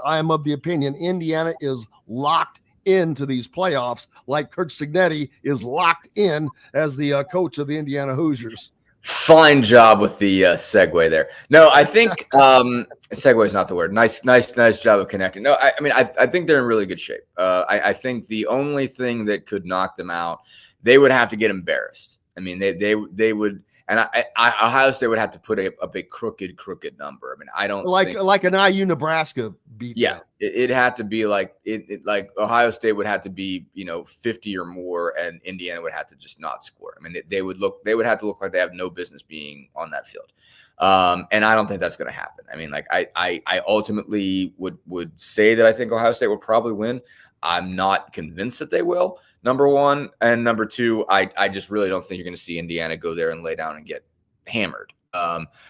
I am of the opinion Indiana is locked into these playoffs, like Curt Cignetti is locked in as the coach of the Indiana Hoosiers. Fine job with the segue there. No, I think segue is not the word. Nice job of connecting. No, I think they're in really good shape. I think the only thing that could knock them out, they would have to get embarrassed. I mean, they would. And Ohio State would have to put a big crooked number. I mean, I don't like an IU Nebraska beat. Yeah, it had to be like like Ohio State would have to be 50 or more, and Indiana would have to just not score. I mean, they would have to look like they have no business being on that field. And I don't think that's going to happen. I mean, like I ultimately would say that I think Ohio State will probably win. I'm not convinced that they will, number one. And number two, I just really don't think you're going to see Indiana go there and lay down and get hammered.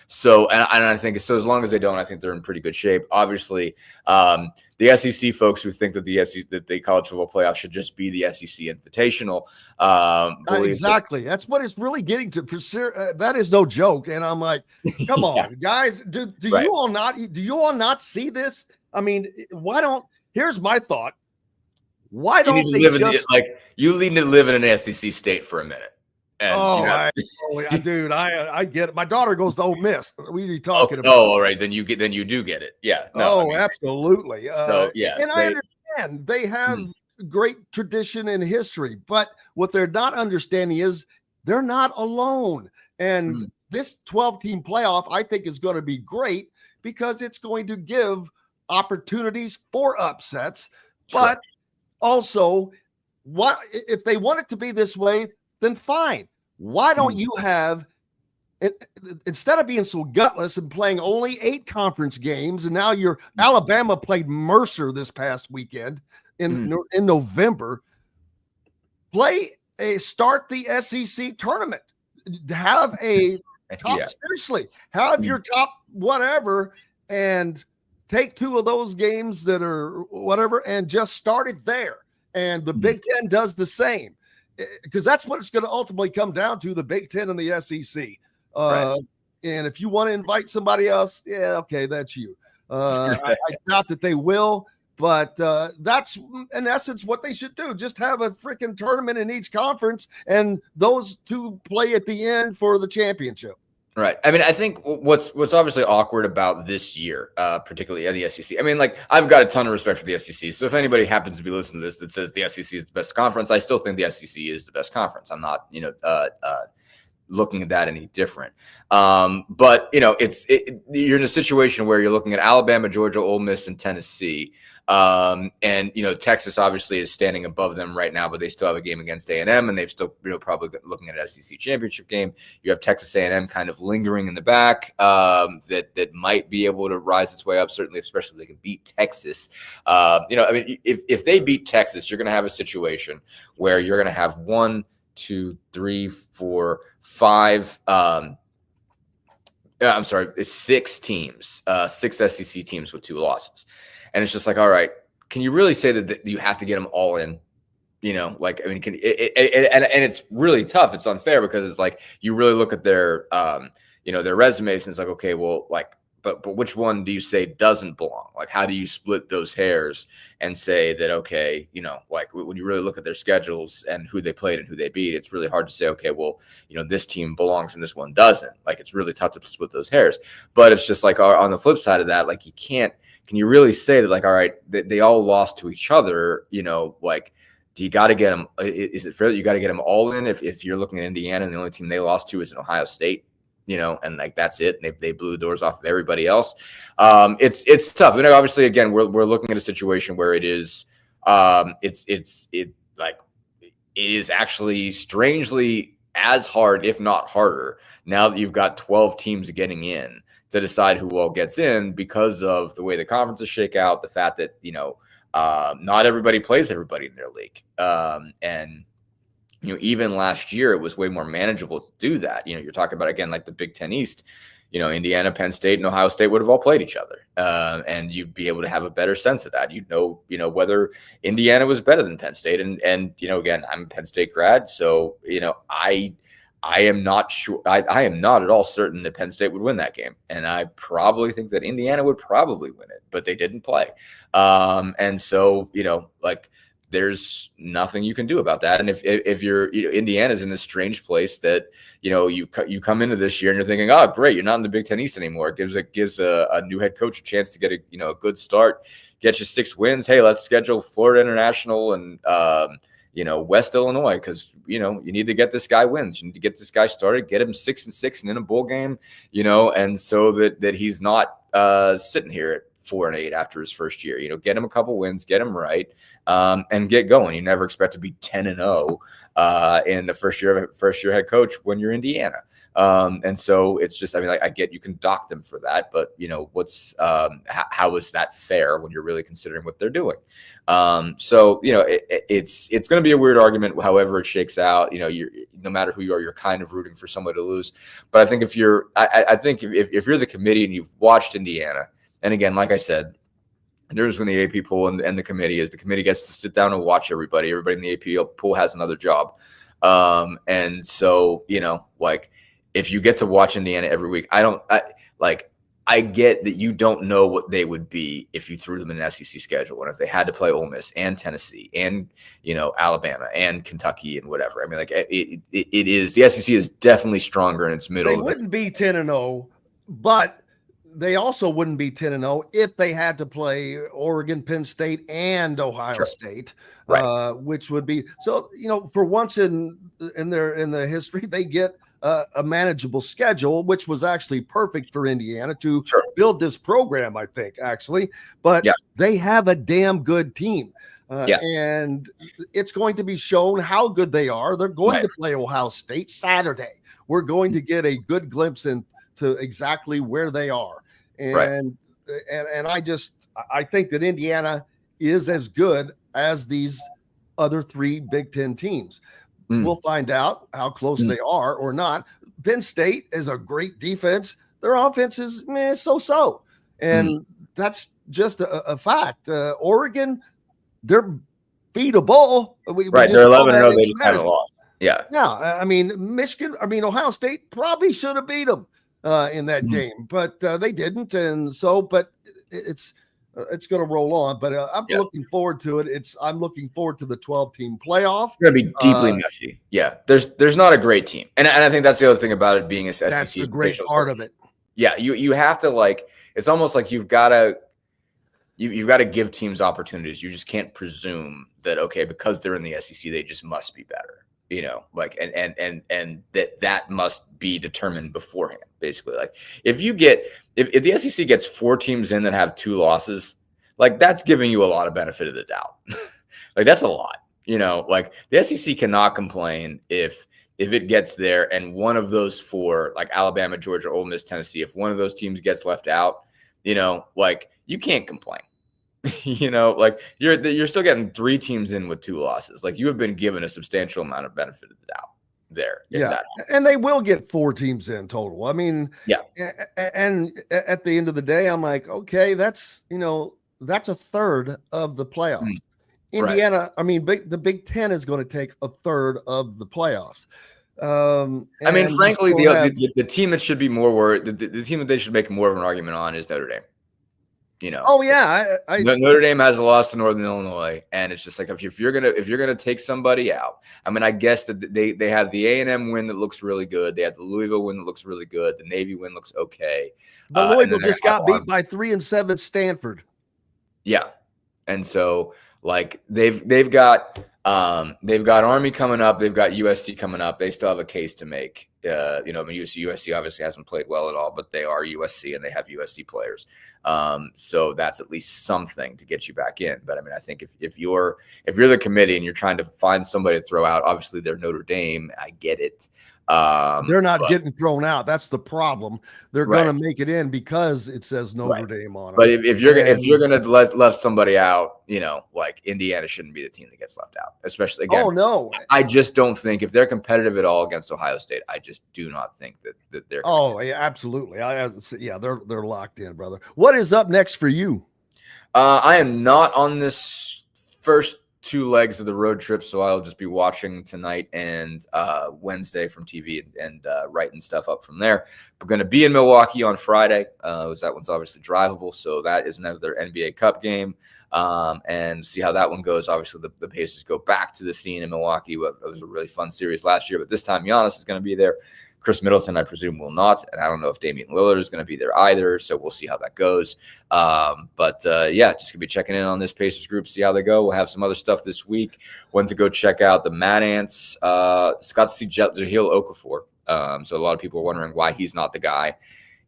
So I think so as long as they don't, I think they're in pretty good shape. Obviously, the SEC folks who think that the college football playoff should just be the SEC Invitational. Exactly. That's what it's really getting to. For sure, that is no joke. And I'm like, come on, guys. Do you all not see this? I mean, why don't? Here's my thought. Why don't they just you need to live in an SEC state for a minute? And dude, I get it. My daughter goes to Ole Miss. What are you talking about? Oh, all right. Then you do get it. Yeah. No, absolutely. So yeah, and I understand they have great tradition and history, but what they're not understanding is they're not alone. And this 12-team playoff, I think, is going to be great because it's going to give opportunities for upsets. But also, what if they want it to be this way? Then fine. Why don't you have, instead of being so gutless and playing only 8 conference games, and now Alabama played Mercer this past weekend in November, start the SEC tournament. Have a top, seriously, have your top whatever, and take 2 of those games that are whatever and just start it there. And the Big Ten does the same. Because that's what it's going to ultimately come down to, the Big Ten and the SEC. And if you want to invite somebody else, okay, that's you. I doubt that they will, but that's in essence what they should do. Just have a freaking tournament in each conference, and those 2 play at the end for the championship. Right. I mean, I think what's obviously awkward about this year, particularly at the SEC. I mean, like, I've got a ton of respect for the SEC. So if anybody happens to be listening to this that says the SEC is the best conference, I still think the SEC is the best conference. I'm not, looking at that any different. But you're in a situation where you're looking at Alabama, Georgia, Ole Miss, and Tennessee. And Texas obviously is standing above them right now, but they still have a game against A&M, and they've still probably looking at an SEC championship game. You have Texas A&M kind of lingering in the back that might be able to rise its way up, certainly, especially if they can beat Texas. I mean, if they beat Texas, you're going to have a situation where you're going to have 1, 2, 3, 4, 5. It's 6 teams, 6 SEC teams with 2 losses. And it's just like, all right, can you really say that you have to get them all in? And it's really tough. It's unfair because it's like you really look at their, their resumes and it's like, okay, well, like, but which one do you say doesn't belong? Like, how do you split those hairs and say that, okay, like when you really look at their schedules and who they played and who they beat, it's really hard to say, okay, well, this team belongs and this one doesn't. Like, it's really tough to split those hairs. But it's just like on the flip side of that, like can you really say that, like, all right, they all lost to each other, like, do you got to get them? Is it fair that you got to get them all in if you're looking at Indiana and the only team they lost to is in Ohio State? And like that's it. They blew the doors off of everybody else. It's tough. I mean, obviously, again, we're looking at a situation where it is actually strangely as hard, if not harder, now that you've got 12 teams getting in to decide who all gets in because of the way the conferences shake out, the fact that not everybody plays everybody in their league, and even last year, it was way more manageable to do that. You're talking about, again, like the Big Ten East, Indiana, Penn State, and Ohio State would have all played each other. And you'd be able to have a better sense of that. You'd know, whether Indiana was better than Penn State. And again, I'm a Penn State grad. So, I am not sure. I am not at all certain that Penn State would win that game. And I probably think that Indiana would probably win it, but they didn't play. And so, there's nothing you can do about that. And if you're, Indiana's in this strange place that, you come into this year and you're thinking, oh, great, you're not in the Big Ten East anymore. It gives a new head coach a chance to get a good start, get you 6 wins. Hey, let's schedule Florida International and, West Illinois, because, you need to get this guy wins. You need to get this guy started, get him 6-6 and in a bowl game, and so that he's not sitting here at 4-8 after his first year. Get him a couple wins, get him right, and get going. You never expect to be 10-0 in the first year head coach when you're Indiana. And so it's just, I get you can dock them for that, but how is that fair when you're really considering what they're doing? So it's going to be a weird argument, however it shakes out. You're, no matter who you are, you're kind of rooting for somebody to lose. But I think if you're the committee and you've watched Indiana, and again, like I said, there's when the AP pool and the committee is. The committee gets to sit down and watch everybody. Everybody in the AP pool has another job. And so, if you get to watch Indiana every week, I get that you don't know what they would be if you threw them in an SEC schedule, and if they had to play Ole Miss and Tennessee and, Alabama and Kentucky and whatever. It is, the SEC is definitely stronger in its middle. They wouldn't be 10-0, but they also wouldn't be 10-0 if they had to play Oregon, Penn State, and Ohio State, right. Which would be so. For once in the history, they get a manageable schedule, which was actually perfect for Indiana to build this program. I think actually, but they have a damn good team, and it's going to be shown how good they are. They're going to play Ohio State Saturday. We're going to get a good glimpse into exactly where they are. And I think that Indiana is as good as these other three Big Ten teams. We'll find out how close they are or not. Penn State is a great defense. Their offense is so-so. And that's just a fact. Oregon, they're beatable. They're 11-0. They just haven't lost. Yeah. Ohio State probably should have beat them in that game, but they didn't. And so, but it's going to roll on, but I'm looking forward to it. I'm looking forward to the 12-team playoff. It's going to be deeply messy. Yeah, there's not a great team, and I think that's the other thing about it being a SEC. That's the great part of it. Yeah, you have to it's almost like you've got to give teams opportunities. You just can't presume that because they're in the SEC they just must be better. And that must be determined beforehand. Basically, if the SEC gets 4 teams in that have 2 losses, that's giving you a lot of benefit of the doubt. That's a lot. The SEC cannot complain if it gets there and one of those 4, Alabama, Georgia, Ole Miss, Tennessee, if one of those teams gets left out, you can't complain. You're still getting 3 teams in with 2 losses. You have been given a substantial amount of benefit of the doubt there. And they will get 4 teams in total. And at the end of the day, I'm like, okay, that's a third of the playoffs. Indiana, the Big Ten is going to take a third of the playoffs. Frankly, the team that should be more worried, the team that they should make more of an argument on is Notre Dame. Notre Dame has a loss to Northern Illinois, and it's just if you're gonna take somebody out, I guess that they have the A&M win that looks really good, they have the Louisville win that looks really good, the Navy win looks okay. But Louisville just got beat by 3-7 Stanford. Yeah, and so they've got Army coming up, they've got USC coming up. They still have a case to make. USC obviously hasn't played well at all, but they are USC and they have USC players. So that's at least something to get you back in. But I think if you're the committee and you're trying to find somebody to throw out, obviously they're Notre Dame. I get it. They're not getting thrown out. That's the problem. They're going to make it in because it says Notre Dame on it. But if you're going to let somebody out, Indiana shouldn't be the team that gets left out, especially again. Oh no, I just don't think if they're competitive at all against Ohio State, I just do not think that they're. Oh yeah, absolutely. They're locked in, brother. What is up next for you? I am not on this first 2 legs of the road trip, so I'll just be watching tonight and Wednesday from TV and writing stuff up from there. We're going to be in Milwaukee on Friday. That one's obviously drivable, so that is another NBA Cup game, and see how that one goes. Obviously, the Pacers go back to the scene in Milwaukee. It was a really fun series last year, but this time Giannis is going to be there. Chris Middleton, I presume, will not. And I don't know if Damian Lillard is going to be there either. So we'll see how that goes. But just going to be checking in on this Pacers group, see how they go. We'll have some other stuff this week. Went to go check out the Mad Ants. Got to see Jahlil Okafor. So a lot of people are wondering why he's not the guy.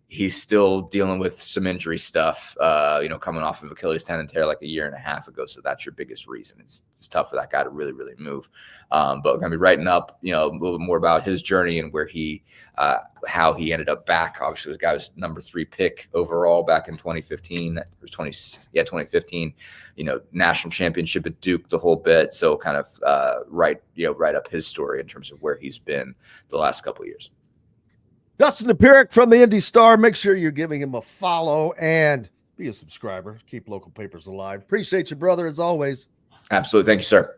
He's still dealing with some injury stuff, coming off of Achilles tendon tear like a year and a half ago. So that's your biggest reason. It's tough for that guy to really, really move. But we're going to be writing up, a little bit more about his journey and where how he ended up back. Obviously, this guy was number 3 pick overall back in 2015. 2015. National championship at Duke, the whole bit. So kind of write up his story in terms of where he's been the last couple of years. Dustin Dpoirak from the Indy Star. Make sure you're giving him a follow and be a subscriber. Keep local papers alive. Appreciate you, brother, as always. Absolutely. Thank you, sir.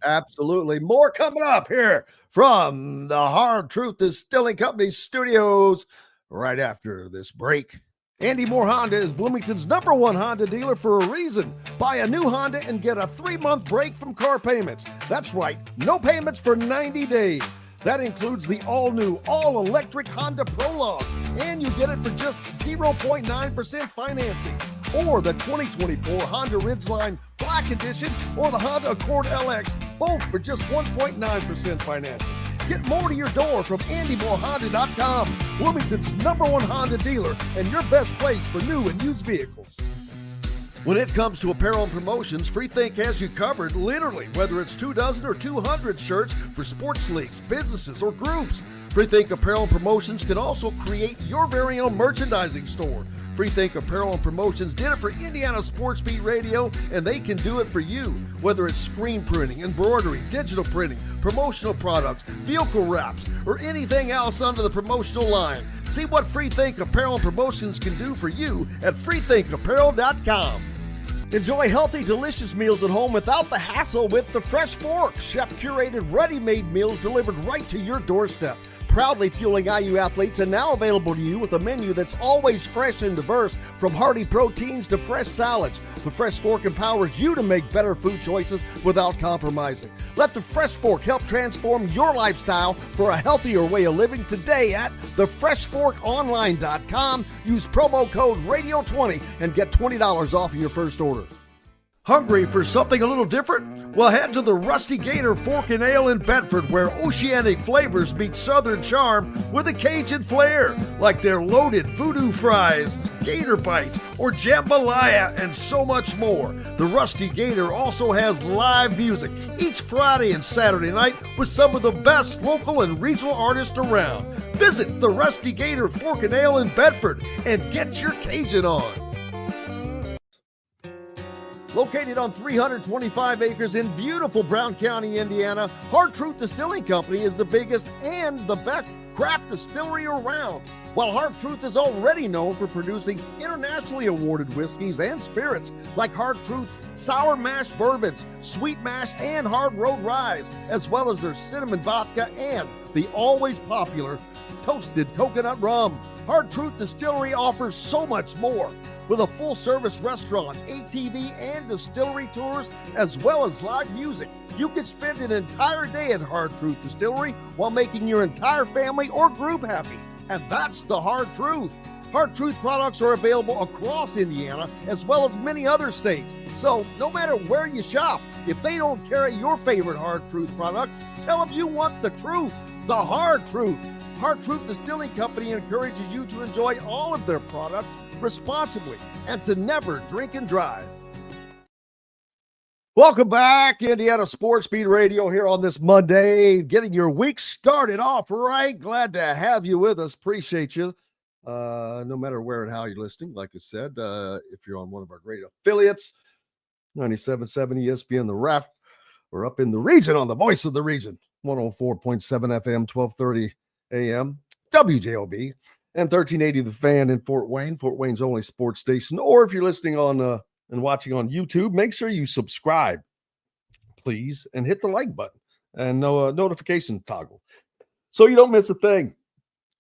Absolutely. More coming up here from the Hard Truth Distilling Company studios right after this break. Andy Moore Honda is Bloomington's #1 Honda dealer for a reason. Buy a new Honda and get a 3-month break from car payments. That's right. No payments for 90 days. That includes the all-new, all-electric Honda Prologue, and you get it for just 0.9% financing, or the 2024 Honda Ridgeline Black Edition or the Honda Accord LX, both for just 1.9% financing. Get more to your door from AndyMooreHonda.com, Bloomington's #1 Honda dealer and your best place for new and used vehicles. When it comes to apparel and promotions, Freethink has you covered, literally, whether it's 24 or 200 shirts for sports leagues, businesses, or groups. Freethink Apparel and Promotions can also create your very own merchandising store. Freethink Apparel and Promotions did it for Indiana Sports Beat Radio, and they can do it for you. Whether it's screen printing, embroidery, digital printing, promotional products, vehicle wraps, or anything else under the promotional line. See what Freethink Apparel and Promotions can do for you at freethinkapparel.com. Enjoy healthy, delicious meals at home without the hassle with the Fresh Fork. Chef-curated, ready-made meals delivered right to your doorstep. Proudly fueling IU athletes and now available to you with a menu that's always fresh and diverse, from hearty proteins to fresh salads. The Fresh Fork empowers you to make better food choices without compromising. Let the Fresh Fork help transform your lifestyle for a healthier way of living today at thefreshforkonline.com. Use promo code RADIO20 and get $20 off your first order. Hungry for something a little different? Well, head to the Rusty Gator Fork and Ale in Bedford, where oceanic flavors meet southern charm with a Cajun flair, like their loaded voodoo fries, gator bites, or jambalaya, and so much more. The Rusty Gator also has live music each Friday and Saturday night with some of the best local and regional artists around. Visit the Rusty Gator Fork and Ale in Bedford and get your Cajun on. Located on 325 acres in beautiful Brown County, Indiana, Hard Truth Distilling Company is the biggest and the best craft distillery around. While Hard Truth is already known for producing internationally awarded whiskeys and spirits like Hard Truth's sour mash bourbons, sweet mash, and hard road ryes, as well as their cinnamon vodka and the always popular toasted coconut rum. Hard Truth Distillery offers so much more. With a full-service restaurant, ATV, and distillery tours, as well as live music, you can spend an entire day at Hard Truth Distillery while making your entire family or group happy. And that's the Hard Truth. Hard Truth products are available across Indiana, as well as many other states. So no matter where you shop, if they don't carry your favorite Hard Truth product, tell them you want the truth, the Hard Truth. Hard Truth Distilling Company encourages you to enjoy all of their products responsibly and to never drink and drive. Welcome back, Indiana Sports Beat Radio, here on this Monday, getting your week started off right. Glad to have you with us. Appreciate you. No matter where and how you're listening, like I said, if you're on one of our great affiliates, 97.7 ESPN The Ref, or up in the region on the voice of the region, 104.7 FM, 1230 AM, WJOB, and 1380 The Fan in Fort Wayne, Fort Wayne's only sports station. Or if you're listening on and watching on YouTube, make sure you subscribe, please, and hit the like button and notification toggle so you don't miss a thing.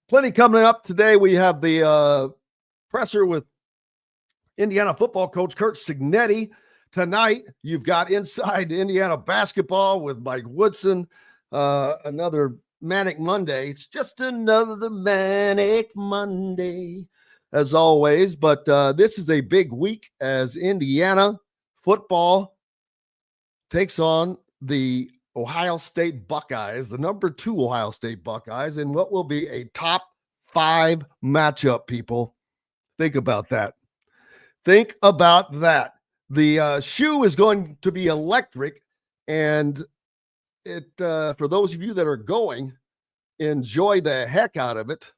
Plenty coming up today. We have the presser with Indiana football coach Curt Cignetti. Tonight, you've got Inside Indiana Basketball with Mike Woodson, another Manic Monday. It's just another Manic Monday, as always. But this is a big week as Indiana football takes on the Ohio State Buckeyes, the number 2 Ohio State Buckeyes, in what will be a top 5 matchup, people. Think about that. Think about that. The shoe is going to be electric, and it for those of you that are going, enjoy the heck out of it.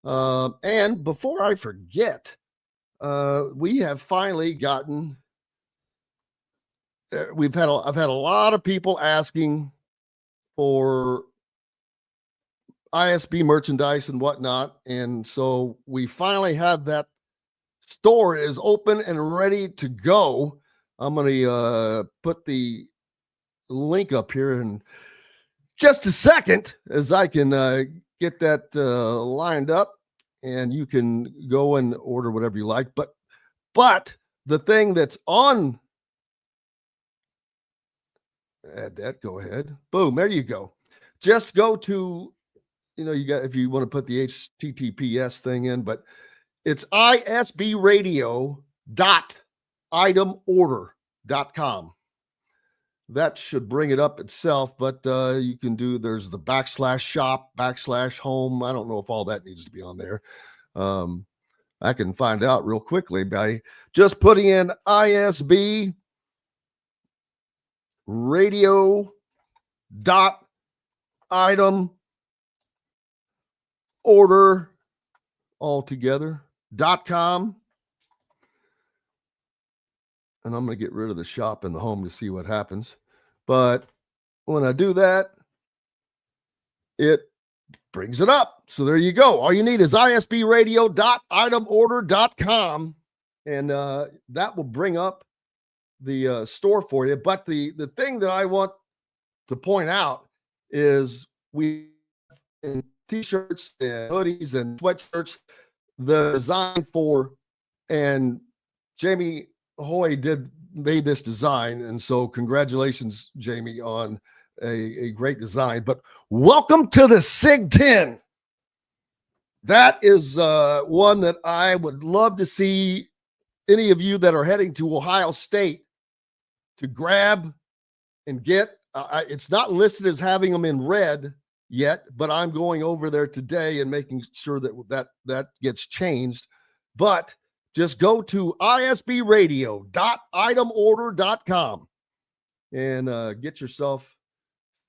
And before I forget, we have finally gotten. I've had a lot of people asking for ISB merchandise and whatnot, and so we finally have that. Store is open and ready to go. I'm going to put the link up here in just a second as I can get that lined up, and you can go and order whatever you like. But the thing that's on, add that, go ahead. Boom, there you go. Just go to, you got, if you want to put the HTTPS thing in, but it's isb.itemorder.com. That should bring it up itself, but you can do, there's the /shop, /home. I don't know if all that needs to be on there. I can find out real quickly by just putting in ISB radio.item order all together. .com, and I'm going to get rid of the shop and the home to see what happens. But when I do that, it brings it up. So there you go. All you need is isbradio.itemorder.com, and that will bring up the store for you. But the thing that I want to point out is we in t-shirts and hoodies and sweatshirts, the design for, and Jamie Hoy made this design, and so congratulations, Jamie, on a great design. But welcome to the SIG 10. That is one that I would love to see any of you that are heading to Ohio State to grab and get. It's not listed as having them in red yet, but I'm going over there today and making sure that gets changed. But just go to isbradio.itemorder.com and get yourself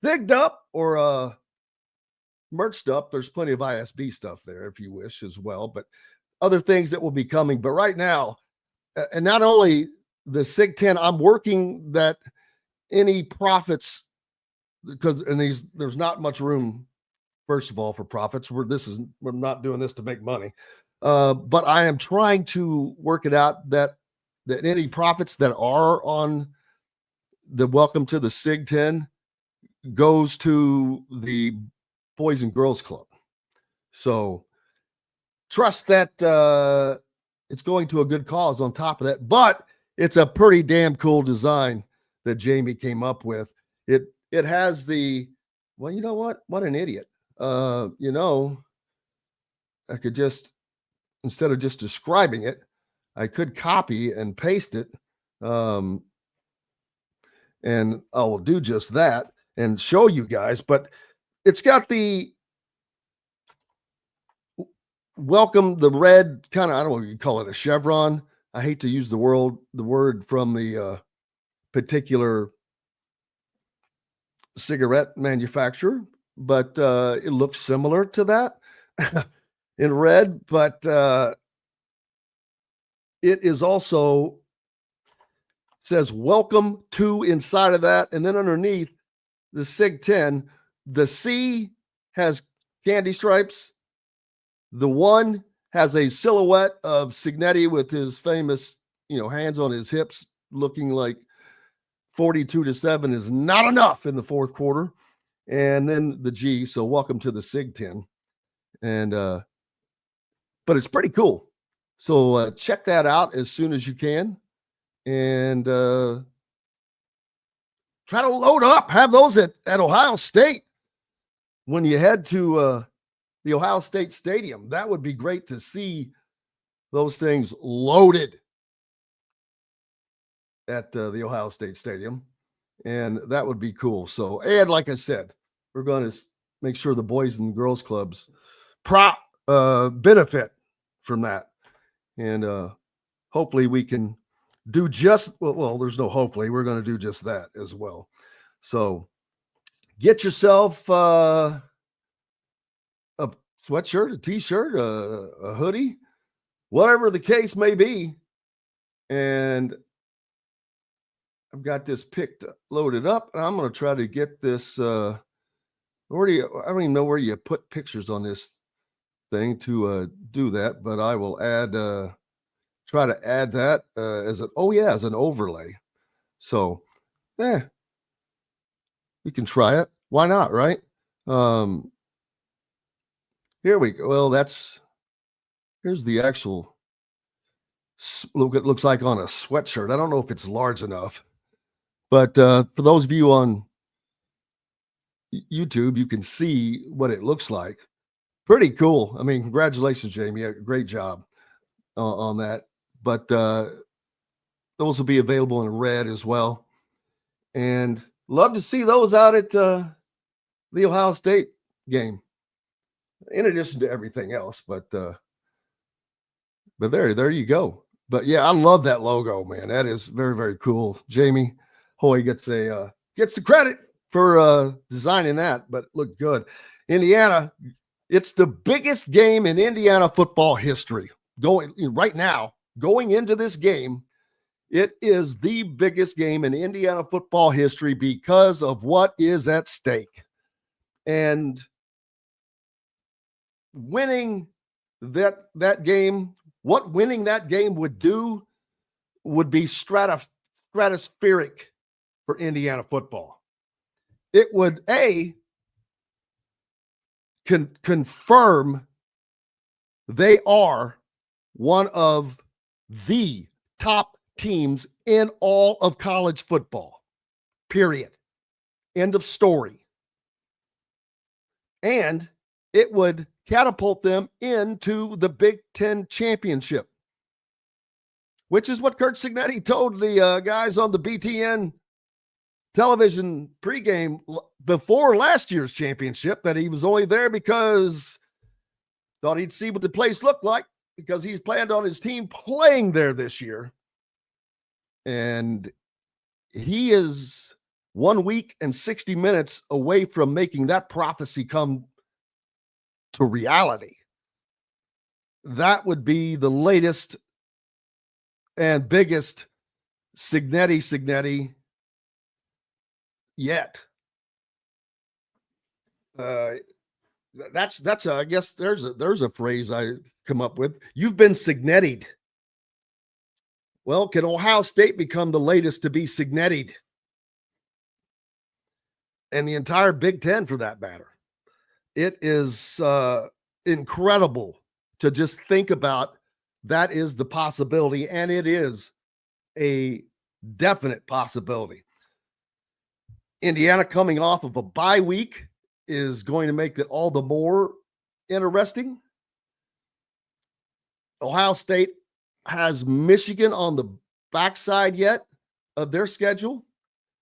thigged up or merched up. There's plenty of ISB stuff there if you wish as well, but other things that will be coming. But right now, and not only the SIG 10, I'm working that any profits, because there's not much room, first of all, for profits. We're not doing this to make money, but I am trying to work it out that any profits that are on the Welcome to the SIG 10 goes to the Boys and Girls Club. So trust that it's going to a good cause on top of that, but it's a pretty damn cool design that Jamie came up with. It has well, you know what? What an idiot. I could just, instead of just describing it, I could copy and paste it. And I will do just that and show you guys, but it's got the welcome, the red kind of, I don't know what you call it, a chevron. I hate to use the word from the particular cigarette manufacturer, but it looks similar to that in red, but it is also says welcome to inside of that, and then underneath the SIG 10, the C has candy stripes, the 1 has a silhouette of Cignetti with his famous hands on his hips, looking like 42-7 is not enough in the fourth quarter. And then the G, so welcome to the SIG 10. And but it's pretty cool. So check that out as soon as you can. And try to load up, have those at Ohio State. when you head to the Ohio State Stadium, that would be great to see those things loaded at the Ohio State Stadium. And that would be cool. So, and like I said, we're going to make sure the boys and girls clubs benefit from that. And hopefully we can do well, there's no hopefully. We're going to do just that as well. So get yourself a sweatshirt, a t-shirt, a hoodie, whatever the case may be. And I've got this loaded up, and I'm going to try to get this. I don't even know where you put pictures on this thing to do that, but I will try to add that as an overlay. So, we can try it. Why not, right? Here we go. Well, here's the actual look. It looks like on a sweatshirt. I don't know if it's large enough. But for those of you on YouTube, you can see what it looks like. Pretty cool. I mean, congratulations, Jamie. Great job on that. But those will be available in red as well. And love to see those out at the Ohio State game, in addition to everything else. But there you go. But yeah, I love that logo, man. That is very, very cool. Jamie Hoy gets the credit for designing that, but looked good. Indiana, it's the biggest game in Indiana football history. Going into this game, it is the biggest game in Indiana football history because of what is at stake. And winning that game, what winning that game would do would be stratospheric for Indiana football. It would confirm they are one of the top teams in all of college football, period. End of story. And it would catapult them into the Big Ten championship, which is what Curt Cignetti told the guys on the BTN television pregame before last year's championship, that he was only there because thought he'd see what the place looked like, because he's planned on his team playing there this year. And he is 1 week and 60 minutes away from making that prophecy come to reality. That would be the latest and biggest Cignetti yet. That's I guess there's a phrase I come up with. You've been Cignetti'd. Well, can Ohio State become the latest to be Cignetti'd? And the entire Big Ten, for that matter. It is incredible to just think about. That is the possibility, and it is a definite possibility. Indiana coming off of a bye week is going to make it all the more interesting. Ohio State has Michigan on the backside yet of their schedule.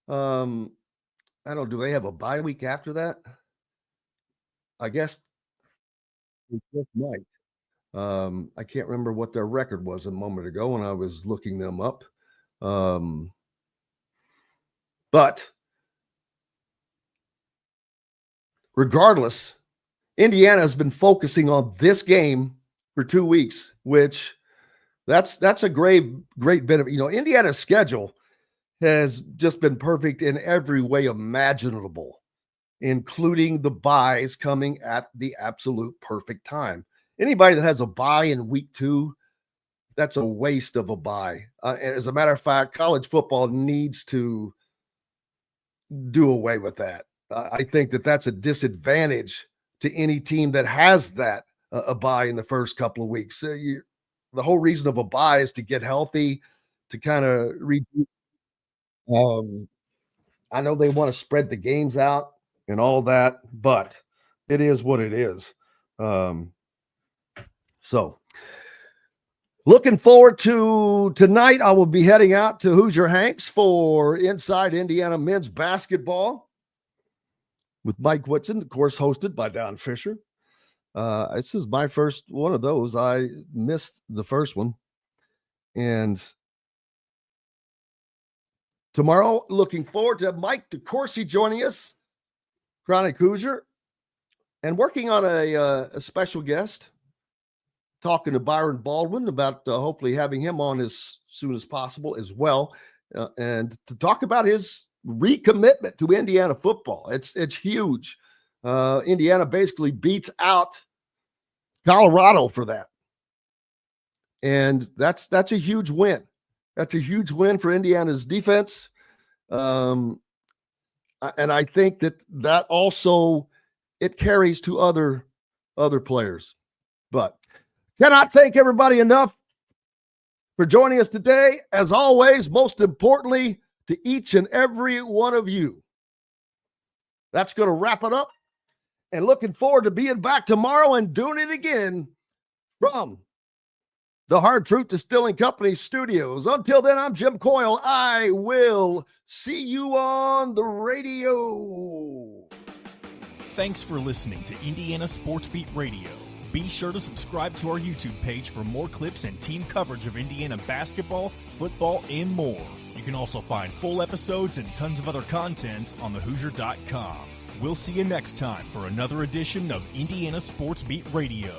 Do they have a bye week after that? I guess it just might. I can't remember what their record was a moment ago when I was looking them up. But regardless, Indiana has been focusing on this game for 2 weeks, which that's a great benefit. Indiana's schedule has just been perfect in every way imaginable, including the byes coming at the absolute perfect time. Anybody that has a bye in week 2, that's a waste of a bye. As a matter of fact, college football needs to do away with that. I think that's a disadvantage to any team that has that a bye in the first couple of weeks. The whole reason of a bye is to get healthy, to kind of I know they want to spread the games out and all of that, but it is what it is. So looking forward to tonight. I will be heading out to Hoosier Hanks for Inside Indiana Men's Basketball with Mike Whitson, of course, hosted by Don Fischer. This is my first one of those. I missed the first one. And tomorrow, looking forward to Mike DeCourcy joining us, Chronic Hoosier, and working on a special guest, talking to Byron Baldwin about hopefully having him on as soon as possible as well, and to talk about his recommitment to Indiana football. It's huge. Indiana basically beats out Colorado for that. And that's a huge win. That's a huge win for Indiana's defense. And I think that also it carries to other players. But cannot thank everybody enough for joining us today. As always, most importantly, to each and every one of you. That's going to wrap it up. And looking forward to being back tomorrow and doing it again from the Hard Truth Distilling Company studios. Until then, I'm Jim Coyle. I will see you on the radio. Thanks for listening to Indiana Sports Beat Radio. Be sure to subscribe to our YouTube page for more clips and team coverage of Indiana basketball, football, and more. You can also find full episodes and tons of other content on thehoosier.com. We'll see you next time for another edition of Indiana Sports Beat Radio.